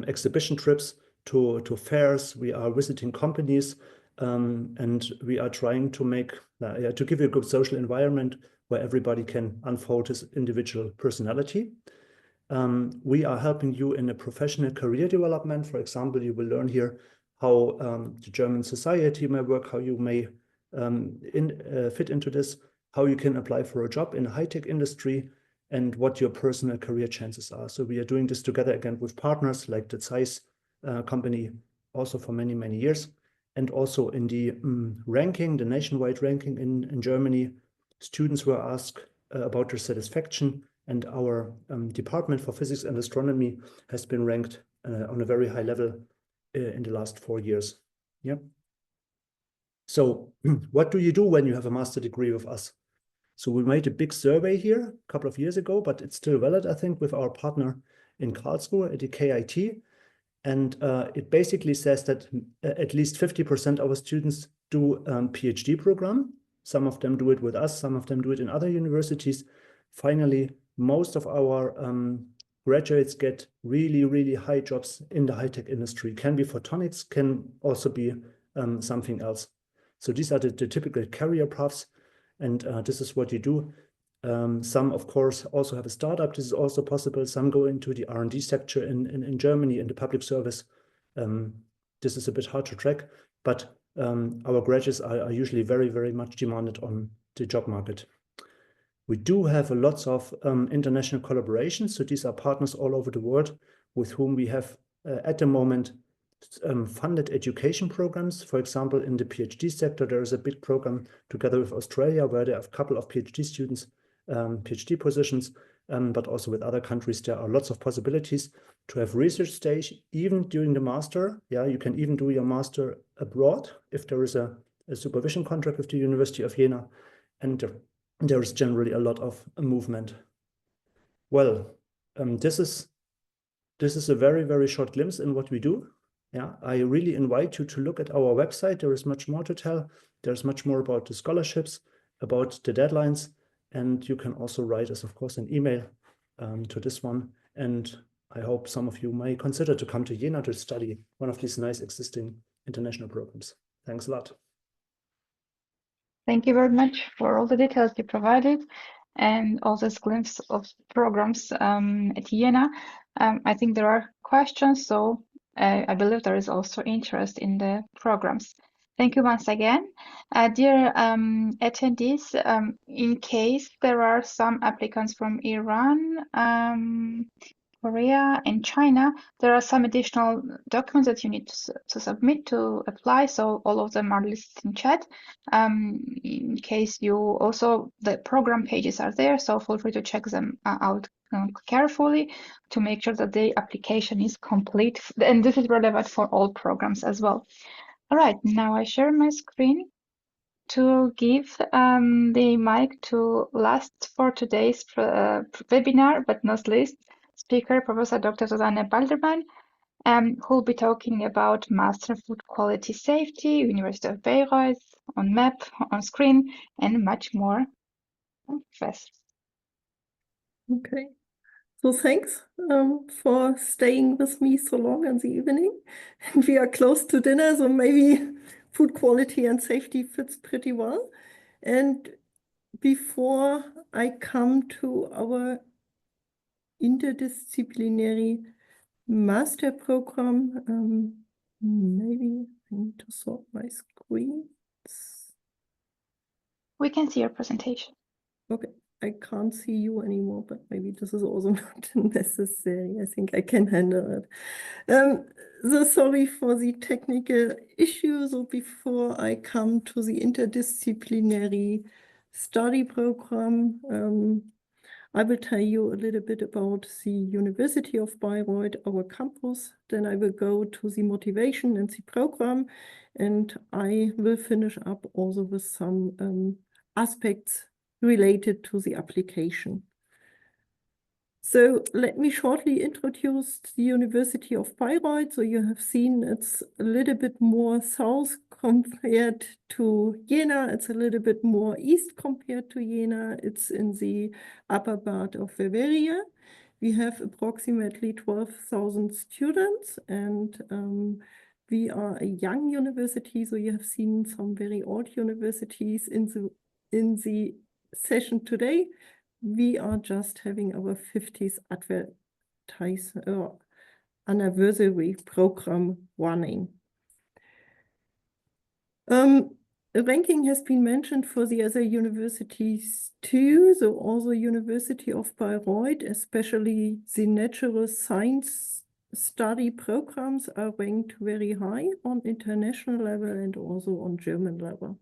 exhibition trips to fairs. We are visiting companies, and we are trying to make to give you a good social environment where everybody can unfold his individual personality. We are helping you in a professional career development. For example, you will learn here how the German society may work, how you may fit into this, how you can apply for a job in a high-tech industry, and what your personal career chances are. So we are doing this together again with partners like the Zeiss company, also for many, many years. And also in the ranking, the nationwide ranking in Germany, students were asked about their satisfaction, and our Department for Physics and Astronomy has been ranked on a very high level in the last 4 years. Yeah. So what do you do when you have a master degree with us? So we made a big survey here a couple of years ago, but it's still valid, I think, with our partner in Karlsruhe at the KIT. And it basically says that at least 50% of our students do a PhD program. Some of them do it with us, some of them do it in other universities. Finally, most of our graduates get really, really high jobs in the high-tech industry. Can be photonics, can also be something else. So these are the typical career paths. And this is what you do. Some, of course, also have a startup. This is also possible. Some go into the R&D sector in Germany in the public service. This is a bit hard to track, but our graduates are usually very, very much demanded on the job market. We do have lots of international collaborations. So these are partners all over the world with whom we have at the moment funded education programs. For example, in the PhD sector, there is a big program together with Australia where there are a couple of PhD students, PhD positions, but also with other countries, there are lots of possibilities to have research stage even during the master. Yeah, you can even do your master abroad if there is a supervision contract with the University of Jena, and there is generally a lot of movement. Well, this is this is a very, very short glimpse in what we do. Yeah, I really invite you to look at our website. There is much more to tell. There's much more about the scholarships, about the deadlines, and you can also write us, of course, an email to this one. And I hope some of you may consider to come to Jena to study one of these nice existing international programs. Thanks a lot. Thank you very much for all the details you provided and all this glimpse of programs at Jena. I think there are questions, so I believe there is also interest in the programs. Thank you once again. Dear attendees, in case there are some applicants from Iran, Korea and China, there are some additional documents that you need to submit to apply. So all of them are listed in chat. In case you also, the program pages are there, so feel free to check them out carefully to make sure that the application is complete. And this is relevant for all programs as well. All right, now I share my screen to give the mic to last for today's webinar, but not least, speaker, Professor Dr. Susanne Baldermann, who will be talking about Master Food Quality Safety, University of Bayreuth, on map, on screen, and much more. Professor. Okay, so thanks for staying with me so long in the evening. And we are close to dinner, so maybe food quality and safety fits pretty well. And before I come to our interdisciplinary master program, maybe I need to sort my screens. We can see your presentation. Okay, I can't see you anymore, but maybe this is also not necessary. I think I can handle it. So sorry for the technical issues. So before I come to the interdisciplinary study program, I will tell you a little bit about the University of Bayreuth, our campus. Then I will go to the motivation and the program, and I will finish up also with some aspects related to the application. So let me shortly introduce the University of Bayreuth. So you have seen it's a little bit more south compared to Jena. It's a little bit more east compared to Jena. It's in the upper part of Bavaria. We have approximately 12,000 students, and we are a young university. So you have seen some very old universities in the session today. We are just having our 50th anniversary program running. A ranking has been mentioned for the other universities too. So also University of Bayreuth, especially the natural science study programs are ranked very high on international level and also on German level.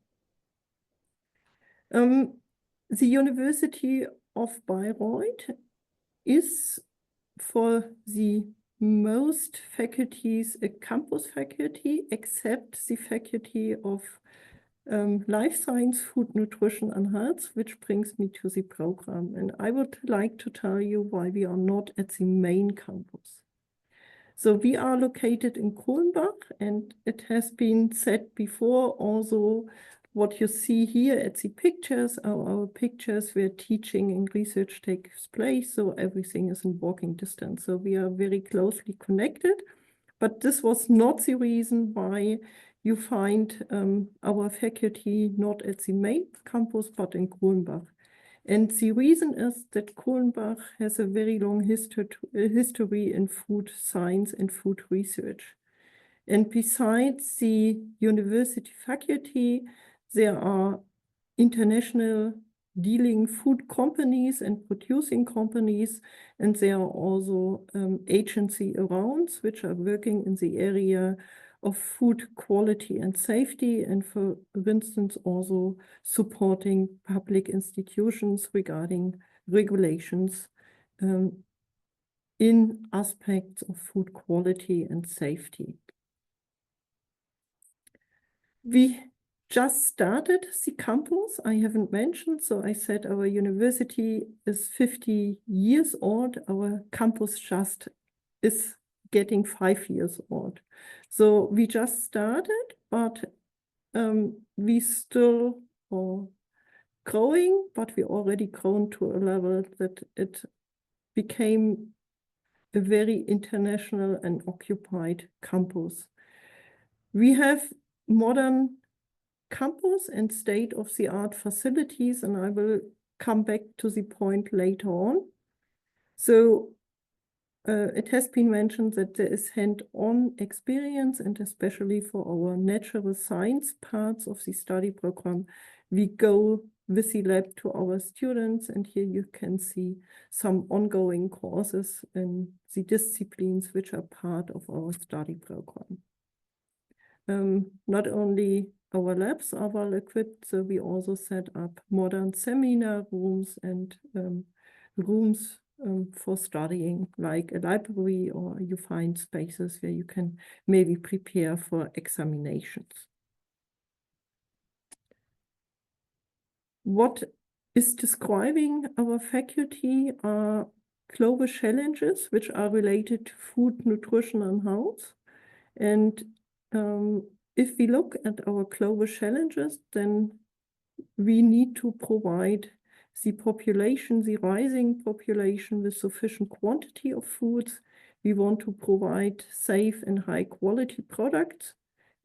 The University of Bayreuth is, for the most faculties, a campus faculty, except the faculty of life science, food, nutrition, and health, which brings me to the program. And I would like to tell you why we are not at the main campus. So we are located in 𝘗𝘢𝘔, and it has been said before also. What you see here at the pictures are our pictures where teaching and research takes place, so everything is in walking distance. So we are very closely connected, but this was not the reason why you find our faculty not at the main campus, but in 𝘗𝘢𝘔. And the reason is that 𝘗𝘢𝘔 has a very long history in food science and food research. And besides the university faculty, there are international dealing food companies and producing companies, and there are also agencies around which are working in the area of food quality and safety, and for instance also supporting public institutions regarding regulations in aspects of food quality and safety. We just started the campus, I haven't mentioned, so I said our university is 50 years old. Our campus just is getting 5 years old. So we just started, but we still are growing, but we already grown to a level that it became a very international and occupied campus. We have modern campus and state-of-the-art facilities, and I will come back to the point later on. So it has been mentioned that there is hand-on experience, and especially for our natural science parts of the study program, we go with the lab to our students, and here you can see some ongoing courses in the disciplines which are part of our study program. Not only our labs are well equipped, so we also set up modern seminar rooms and rooms for studying, like a library, or you find spaces where you can maybe prepare for examinations. What is describing our faculty are global challenges which are related to food, nutrition, and health. And if we look at our global challenges, then we need to provide the population, the rising population, with sufficient quantity of foods. We want to provide safe and high quality products.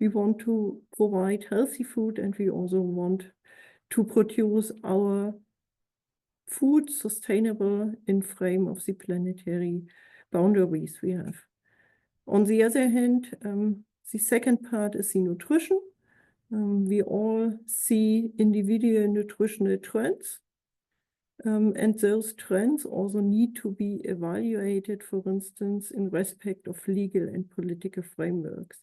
We want to provide healthy food, and we also want to produce our food sustainable in frame of the planetary boundaries we have. On the other hand, the second part is the nutrition. We all see individual nutritional trends, and those trends also need to be evaluated, for instance, in respect of legal and political frameworks.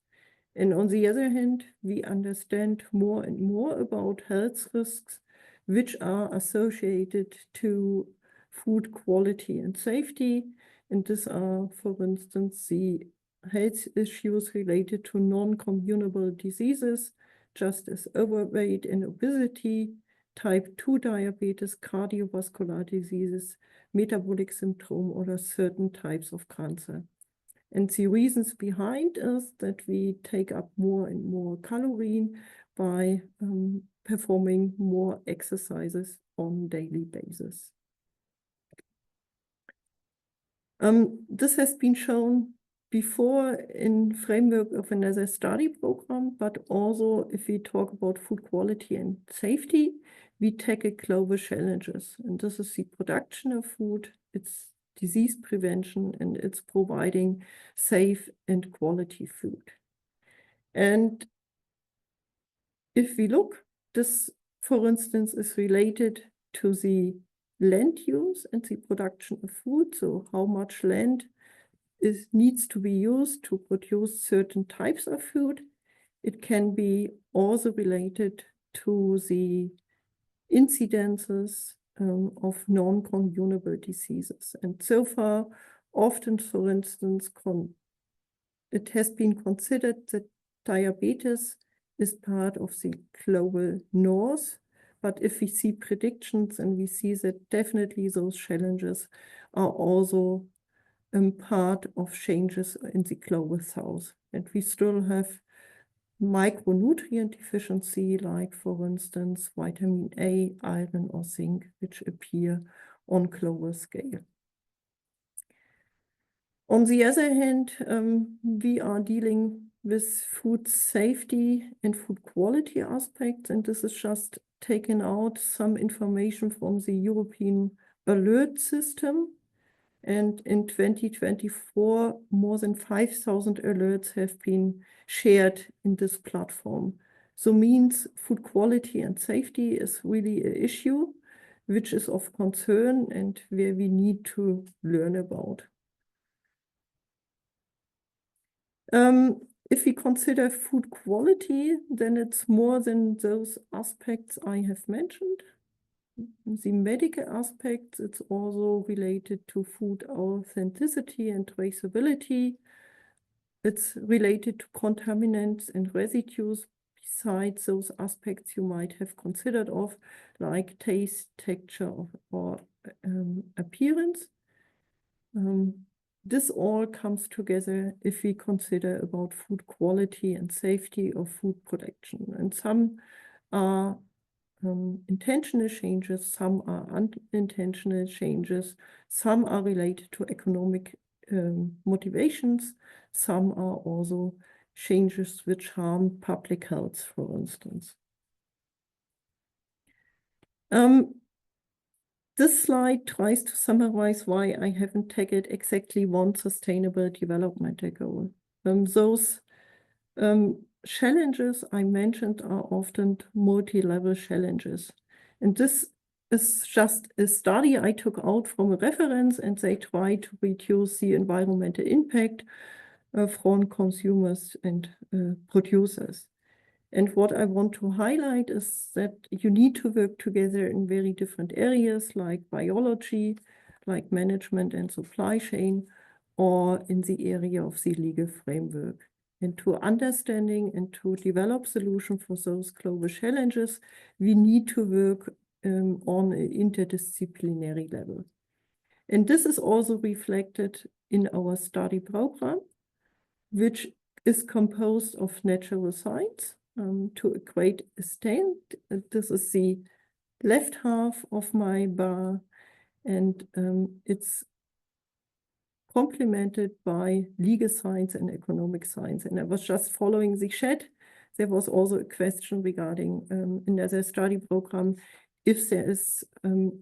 And on the other hand, we understand more and more about health risks which are associated to food quality and safety. And these are, for instance, the health issues related to non-communicable diseases, just as overweight and obesity, type 2 diabetes, cardiovascular diseases, metabolic syndrome, or certain types of cancer. And the reasons behind is that we take up more and more calories by performing more exercises on a daily basis. This has been shown before in framework of another study program, but also if we talk about food quality and safety, we tackle global challenges. And this is the production of food, it's disease prevention, and it's providing safe and quality food. And if we look, this, for instance, is related to the land use and the production of food. So how much land needs to be used to produce certain types of food. It can be also related to the incidences of non-communicable diseases. And so far, often, for instance, it has been considered that diabetes is part of the global north. But if we see predictions, and we see that definitely those challenges are also part of changes in the global south. And we still have micronutrient deficiency, like, for instance, vitamin A, iron, or zinc, which appear on global scale. On the other hand, we are dealing with food safety and food quality aspects, and this is just taken out some information from the European alert system. And in 2024, more than 5,000 alerts have been shared in this platform. So means food quality and safety is really an issue which is of concern and where we need to learn about. If we consider food quality, then it's more than those aspects I have mentioned. The medical aspects, it's also related to food authenticity and traceability. It's related to contaminants and residues, besides those aspects you might have considered of, like taste, texture, or appearance. this all comes together if we consider about food quality and safety of food production. And some are intentional changes, some are unintentional changes, some are related to economic motivations, some are also changes which harm public health, for instance. This slide tries to summarize why I haven't taken exactly one sustainable development goal. Those challenges I mentioned are often multi-level challenges. And this is just a study I took out from a reference, and they try to reduce the environmental impact from consumers and producers. And what I want to highlight is that you need to work together in very different areas like biology, like management and supply chain, or in the area of the legal framework. And to understanding and to develop solutions for those global challenges, we need to work on an interdisciplinary level. And this is also reflected in our study program, which is composed of natural science to a great extent. This is the left half of my bar, and it's complemented by legal science and economic science. And I was just following the chat. There was also a question regarding another study program, if there is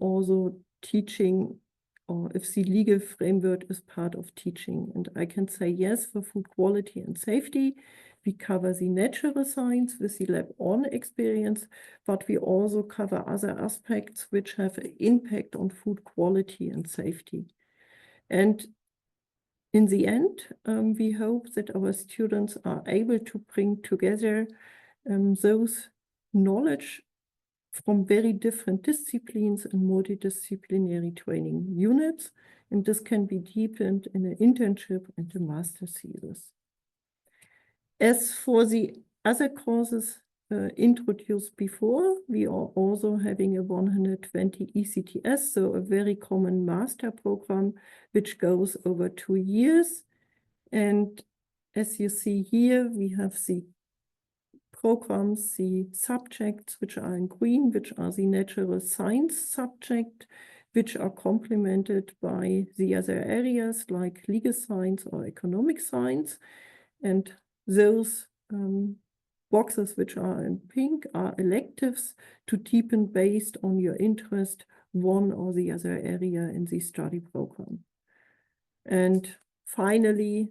also teaching, or if the legal framework is part of teaching. And I can say yes, for food quality and safety, we cover the natural science with the lab-on experience, but we also cover other aspects which have an impact on food quality and safety. And in the end, we hope that our students are able to bring together those knowledge from very different disciplines and multidisciplinary training units, and this can be deepened in an internship and a master thesis. As for the other courses introduced before, we are also having a 120 ECTS, so a very common master program, which goes over 2 years. And as you see here, we have the programs, the subjects which are in green, which are the natural science subject, which are complemented by the other areas like legal science or economic science. And those boxes which are in pink are electives to deepen based on your interest, one or the other area in the study program. And finally,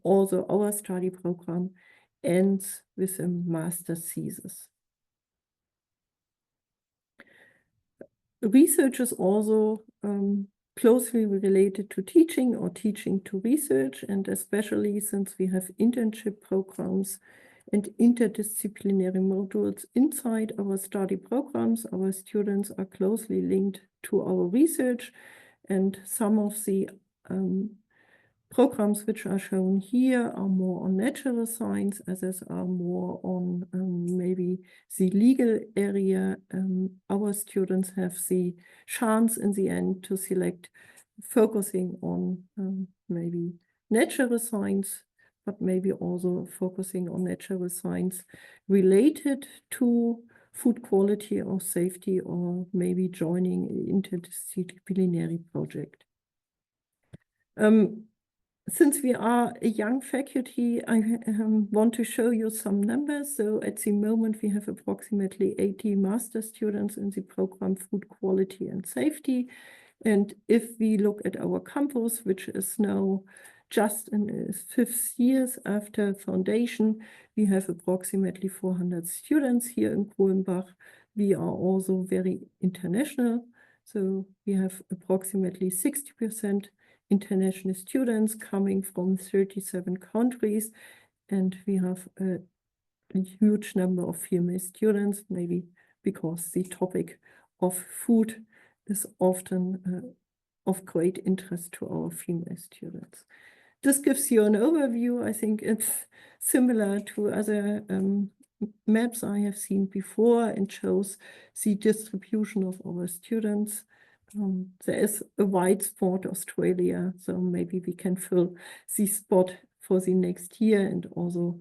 also our study program ends with a master thesis. Research is also closely related to teaching or teaching to research, and especially since we have internship programs and interdisciplinary modules inside our study programs, our students are closely linked to our research, and some of the programs which are shown here are more on natural science, others are more on maybe the legal area. Our students have the chance in the end to select focusing on maybe natural science, but maybe also focusing on natural science related to food quality or safety, or maybe joining an interdisciplinary project. Since we are a young faculty, I want to show you some numbers. So at the moment, we have approximately 80 master students in the program Food Quality and Safety. And if we look at our campus, which is now just in its 5th years after foundation, we have approximately 400 students here in Lohlenbach. We are also very international. So we have approximately 60% international students coming from 37 countries, and we have a huge number of female students, maybe because the topic of food is often of great interest to our female students. This gives you an overview. I think it's similar to other maps I have seen before, and shows the distribution of our students there is a white spot, Australia, so maybe we can fill the spot for the next year and also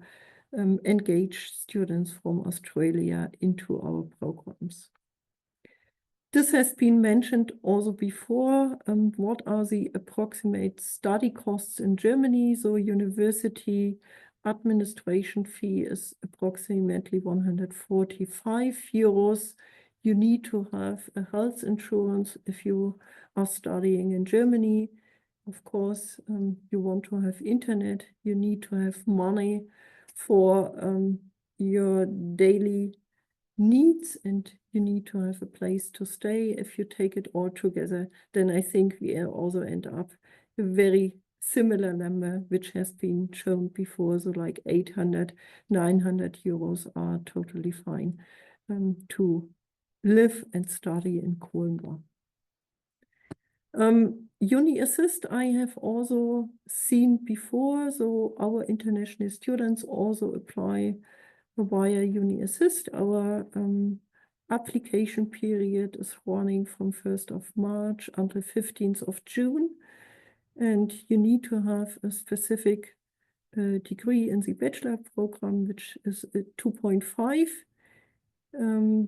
engage students from Australia into our programs. This has been mentioned also before. What are the approximate study costs in Germany? So university administration fee is approximately 145 euros. You need to have a health insurance if you are studying in Germany. Of course, you want to have internet. You need to have money for your daily needs, and you need to have a place to stay. If you take it all together, then I think we also end up a very similar number, which has been shown before. So like 800, 900 euros are totally fine to live and study in 𝘗𝘓𝘓. Uni Assist I have also seen before, so our international students also apply via Uni Assist. Our application period is running from 1st of March until 15th of June, and you need to have a specific degree in the bachelor program, which is a 2.5.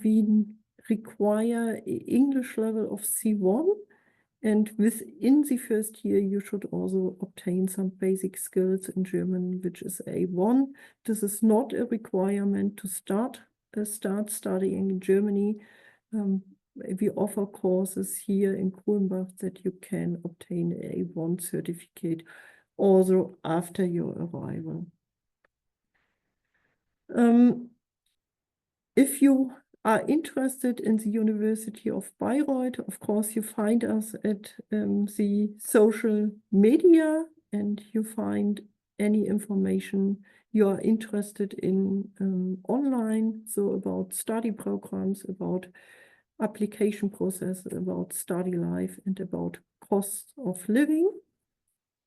We require English level of C1. And within the first year, you should also obtain some basic skills in German, which is A1. This is not a requirement to start studying in Germany. We offer courses here in 𝘗𝘓𝘓 that you can obtain an A1 certificate also after your arrival. If you are interested in the University of Bayreuth, of course, you find us at the social media, and you find any information you are interested in online, so about study programs, about application process, about study life, and about cost of living.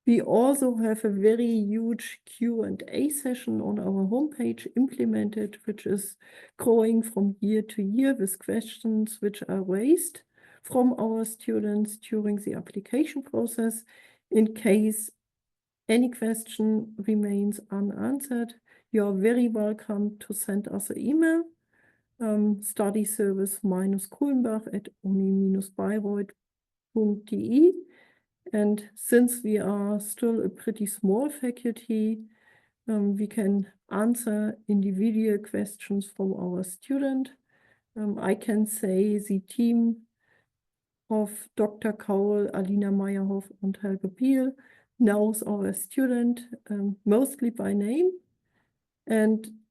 We also have a very huge Q&A session on our homepage implemented, which is growing from year to year with questions which are raised from our students during the application process. In case any question remains unanswered, you are very welcome to send us an email, studyservice-kushenbach@uni-bayreuth.de. And since we are still a pretty small faculty, we can answer individual questions from our student. I can say the team of Dr. Kaul, Alina Meyerhoff, and Helge Biel knows our student mostly by name. And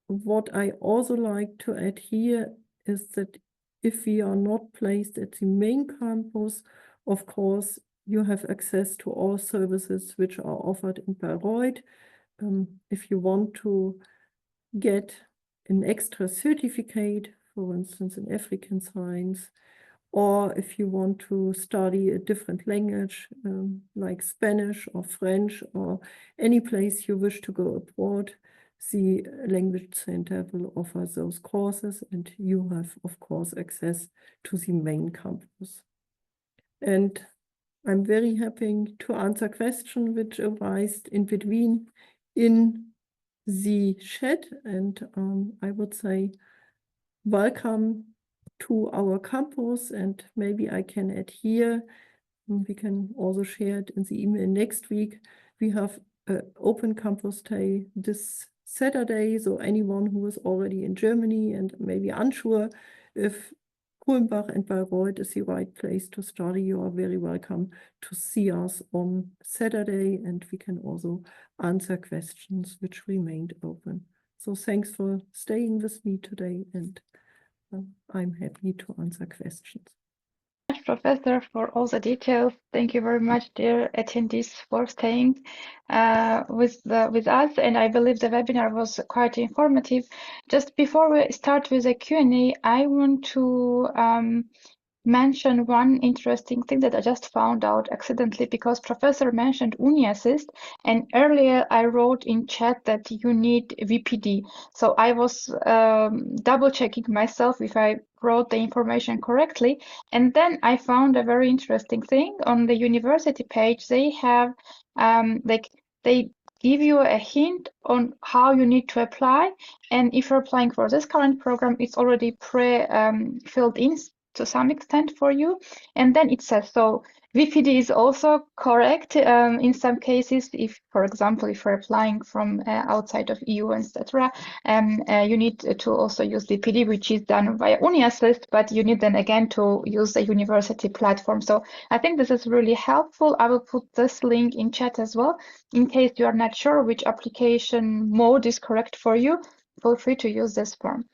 what I also like to add here is that if we are not placed at the main campus, of course, you have access to all services which are offered in Bayreuth. If you want to get an extra certificate, for instance, in African science, or if you want to study a different language, like Spanish or French, or any place you wish to go abroad, the Language Center will offer those courses, and you have, of course, access to the main campus. And I'm very happy to answer questions which arise in between in the chat, and I would say welcome to our campus, and maybe I can add here, and we can also share it in the email next week. We have an open campus day this Saturday, so anyone who is already in Germany and maybe unsure if 𝘗𝘓𝘓 and Bayreuth is the right place to study, you are very welcome to see us on Saturday, and we can also answer questions which remained open. So thanks for staying with me today, and I'm happy to answer questions. Professor, for all the details. Thank you very much, dear attendees, for staying with us. And I believe the webinar was quite informative. Just before we start with the Q&A, I want to mention one interesting thing that I just found out accidentally because Professor mentioned UniAssist, and earlier I wrote in chat that you need VPD. So I was double checking myself if I wrote the information correctly, and then I found a very interesting thing on the university page. They have they give you a hint on how you need to apply, and if you're applying for this current program, it's already filled in to some extent for you, and then it says so. VPD is also correct in some cases. If, for example, if you're applying from outside of EU, etc., you need to also use VPD, which is done via UniAssist, but you need then again to use the university platform. So I think this is really helpful. I will put this link in chat as well, in case you are not sure which application mode is correct for you. Feel free to use this form.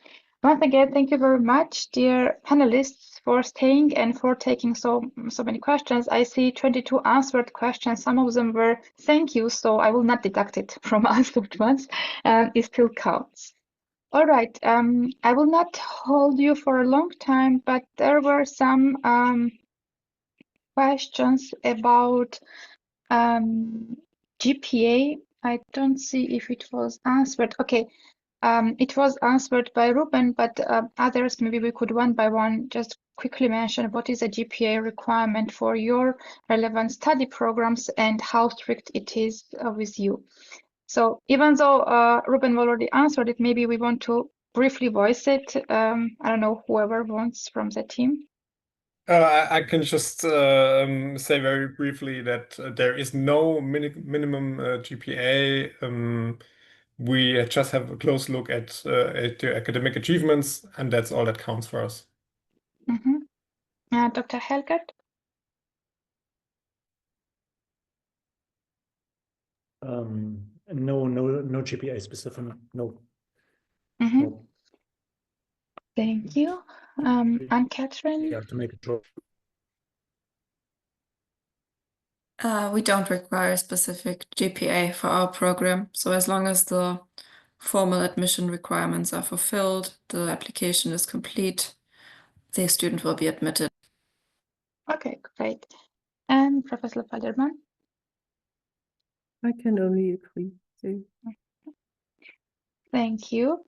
Once again, thank you very much, dear panelists, for staying and for taking so many questions. I see 22 answered questions. Some of them were thank you, so I will not deduct it from answered ones. It still counts. All right. I will not hold you for a long time, but there were some questions about GPA. I don't see if it was answered. Okay. It was answered by Ruben, but others, maybe we could one by one just quickly mention what is a GPA requirement for your relevant study programs and how strict it is with you. So even though Ruben already answered it, maybe we want to briefly voice it. I don't know, whoever wants from the team. I can just say very briefly that there is no minimum GPA. We just have a close look at the academic achievements, and that's all that counts for us. Dr. Helgert? No GPA specific. No. No. Thank you. Anne-Catherine? You have to make a choice. We don't require a specific GPA for our program. So as long as the formal admission requirements are fulfilled, the application is complete, the student will be admitted. Okay, great. And Professor Falderman? I can only agree. So. Thank you.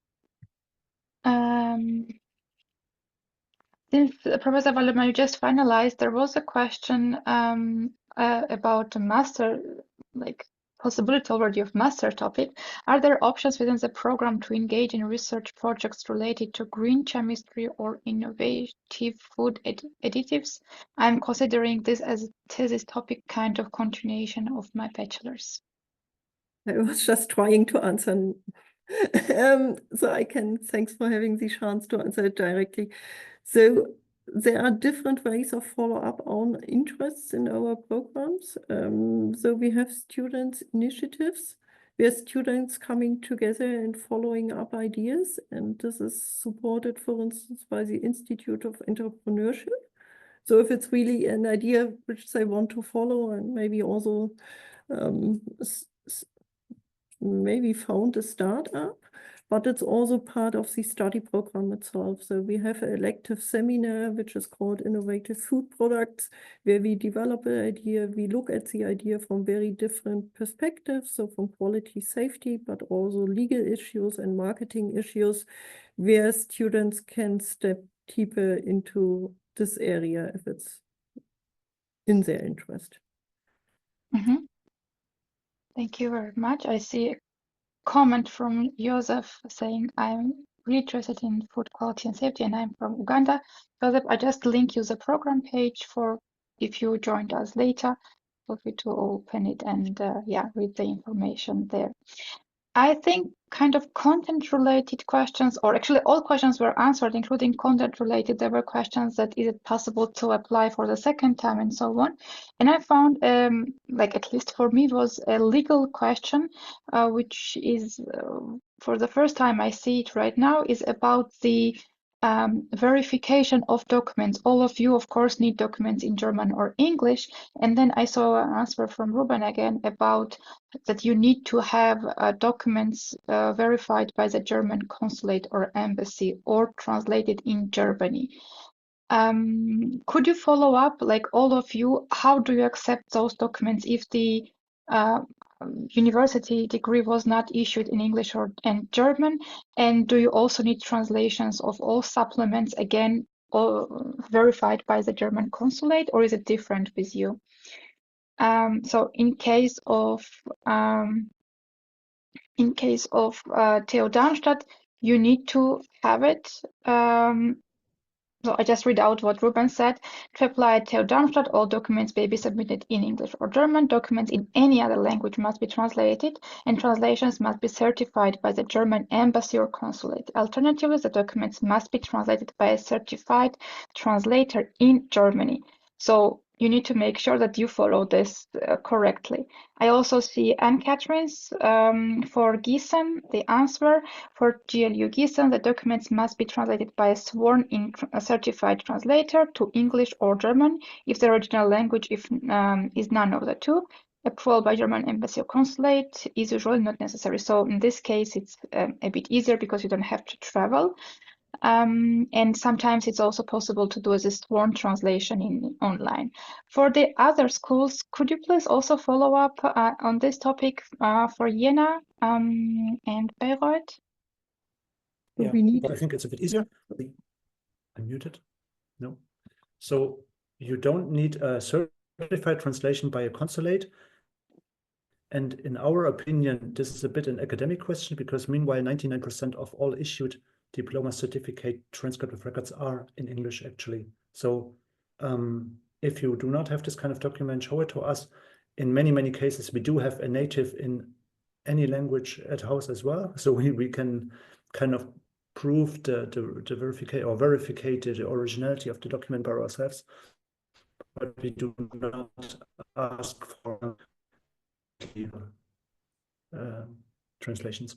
Since Professor Falderman, you just finalized, there was a question about a master, like possibility already of master topic. Are there options within the program to engage in research projects related to green chemistry or innovative food additives? I'm considering this as a thesis topic, kind of continuation of my bachelor's. I was just trying to answer. So I can, thanks for having the chance to answer it directly. So there are different ways of follow up on interests in our programs. So we have students initiatives, where students coming together and following up ideas. And this is supported, for instance, by the Institute of Entrepreneurship. So if it's really an idea which they want to follow and maybe also maybe found a startup, but it's also part of the study program itself. So we have an elective seminar, which is called Innovative Food Products, where we develop an idea. We look at the idea from very different perspectives, so from quality safety, but also legal issues and marketing issues, where students can step deeper into this area if it's in their interest. Thank you very much. I see a comment from Joseph saying, I'm really interested in food quality and safety, and I'm from Uganda. Joseph, I just link you the program page for if you joined us later. Feel free to open it and read the information there. I think kind of content-related questions, or actually all questions were answered, including content-related. There were questions that is it possible to apply for the second time and so on. And I found, like at least for me, was a legal question, which is for the first time I see it right now, is about the verification of documents. All of you, of course, need documents in German or English. And then I saw an answer from Ruben again about that you need to have documents verified by the German consulate or embassy or translated in Germany. could you follow up, like all of you, how do you accept those documents if the university degree was not issued in English and German? And do you also need translations of all supplements again, or verified by the German consulate, or is it different with you? So in case of TU Darmstadt, you need to have it. So I just read out what Ruben said. To apply at TU Darmstadt, all documents may be submitted in English or German. Documents in any other language must be translated, and translations must be certified by the German embassy or consulate. Alternatively, the documents must be translated by a certified translator in Germany. So you need to make sure that you follow this correctly. I also see Anne-Catherine's for Giessen, the answer. For GLU Giessen, the documents must be translated by a sworn-in certified translator to English or German if the original language is none of the two. Approval by German embassy or consulate is usually not necessary. So in this case, it's a bit easier because you don't have to travel. And sometimes it's also possible to do as a sworn translation online. For the other schools, could you please also follow up on this topic for Jena and Bayreuth? So Yeah, we need I think it's a bit easier. I'm muted. No. So you don't need a certified translation by a consulate. And in our opinion, this is a bit an academic question because meanwhile, 99% of all issued diploma certificate transcript of records are in English actually. So if you do not have this kind of document, show it to us. In many, many cases, we do have a native in any language at house as well. So we can kind of prove the verification or verify the originality of the document by ourselves. But we do not ask for translations.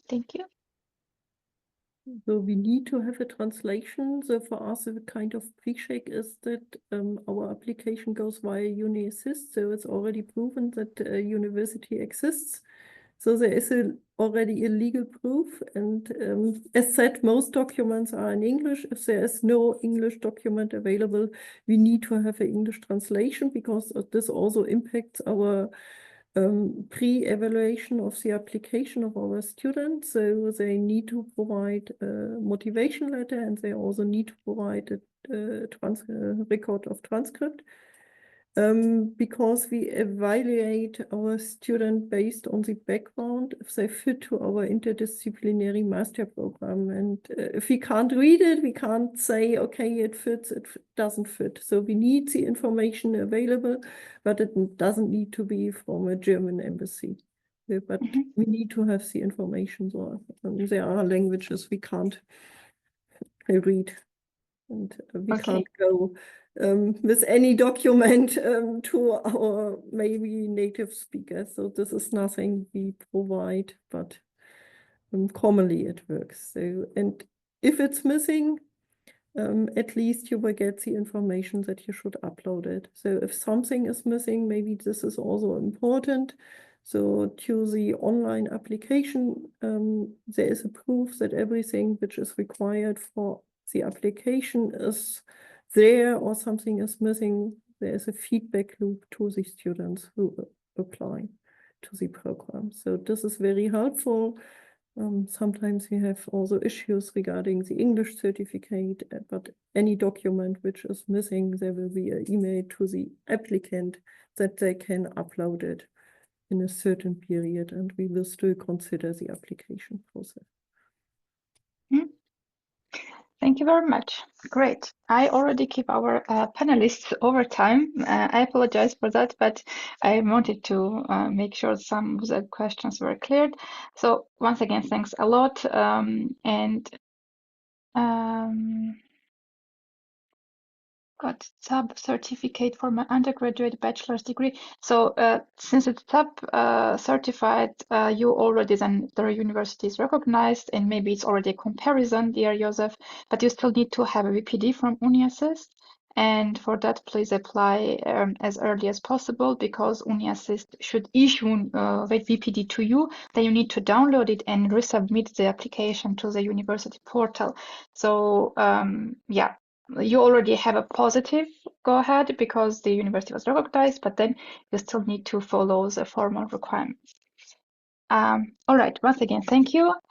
Thank you. So we need to have a translation. So for us, a kind of pre-check is that our application goes via UniAssist. So it's already proven that a university exists. So there is already a legal proof. And as said, most documents are in English. If there is no English document available, we need to have an English translation because this also impacts our pre-evaluation of the application of our students. So they need to provide a motivation letter and they also need to provide a record of transcript because we evaluate our student based on the background if they fit to our interdisciplinary master program. And if we can't read it, we can't say, okay, it fits, it doesn't fit. So we need the information available, but it doesn't need to be from a German embassy. But we need to have the information. So there are languages we can't read. And we can't go with any document to our maybe native speakers. So this is nothing we provide, but commonly it works. So, and if it's missing, at least you will get the information that you should upload it. So if something is missing, maybe this is also important. So to the online application, there is a proof that everything which is required for the application is there or something is missing. There is a feedback loop to the students who apply to the program. So this is very helpful. Sometimes we have also issues regarding the English certificate, but any document which is missing, there will be an email to the applicant that they can upload it in a certain period, and we will still consider the application process. Thank you very much. Great. I already keep our panelists over time. I apologize for that, but I wanted to make sure some of the questions were cleared. So once again, thanks a lot. Got sub certificate for my undergraduate bachelor's degree. So since it's sub certified, you already then the university is recognized, and maybe it's already a comparison, dear Joseph, but you still need to have a VPD from UniAssist. And for that, please apply as early as possible, because UniAssist should issue VPD to you. Then you need to download it and resubmit the application to the university portal. So yeah, you already have a positive go ahead because the university was recognized, but then you still need to follow the formal requirements. All right, once again, thank you.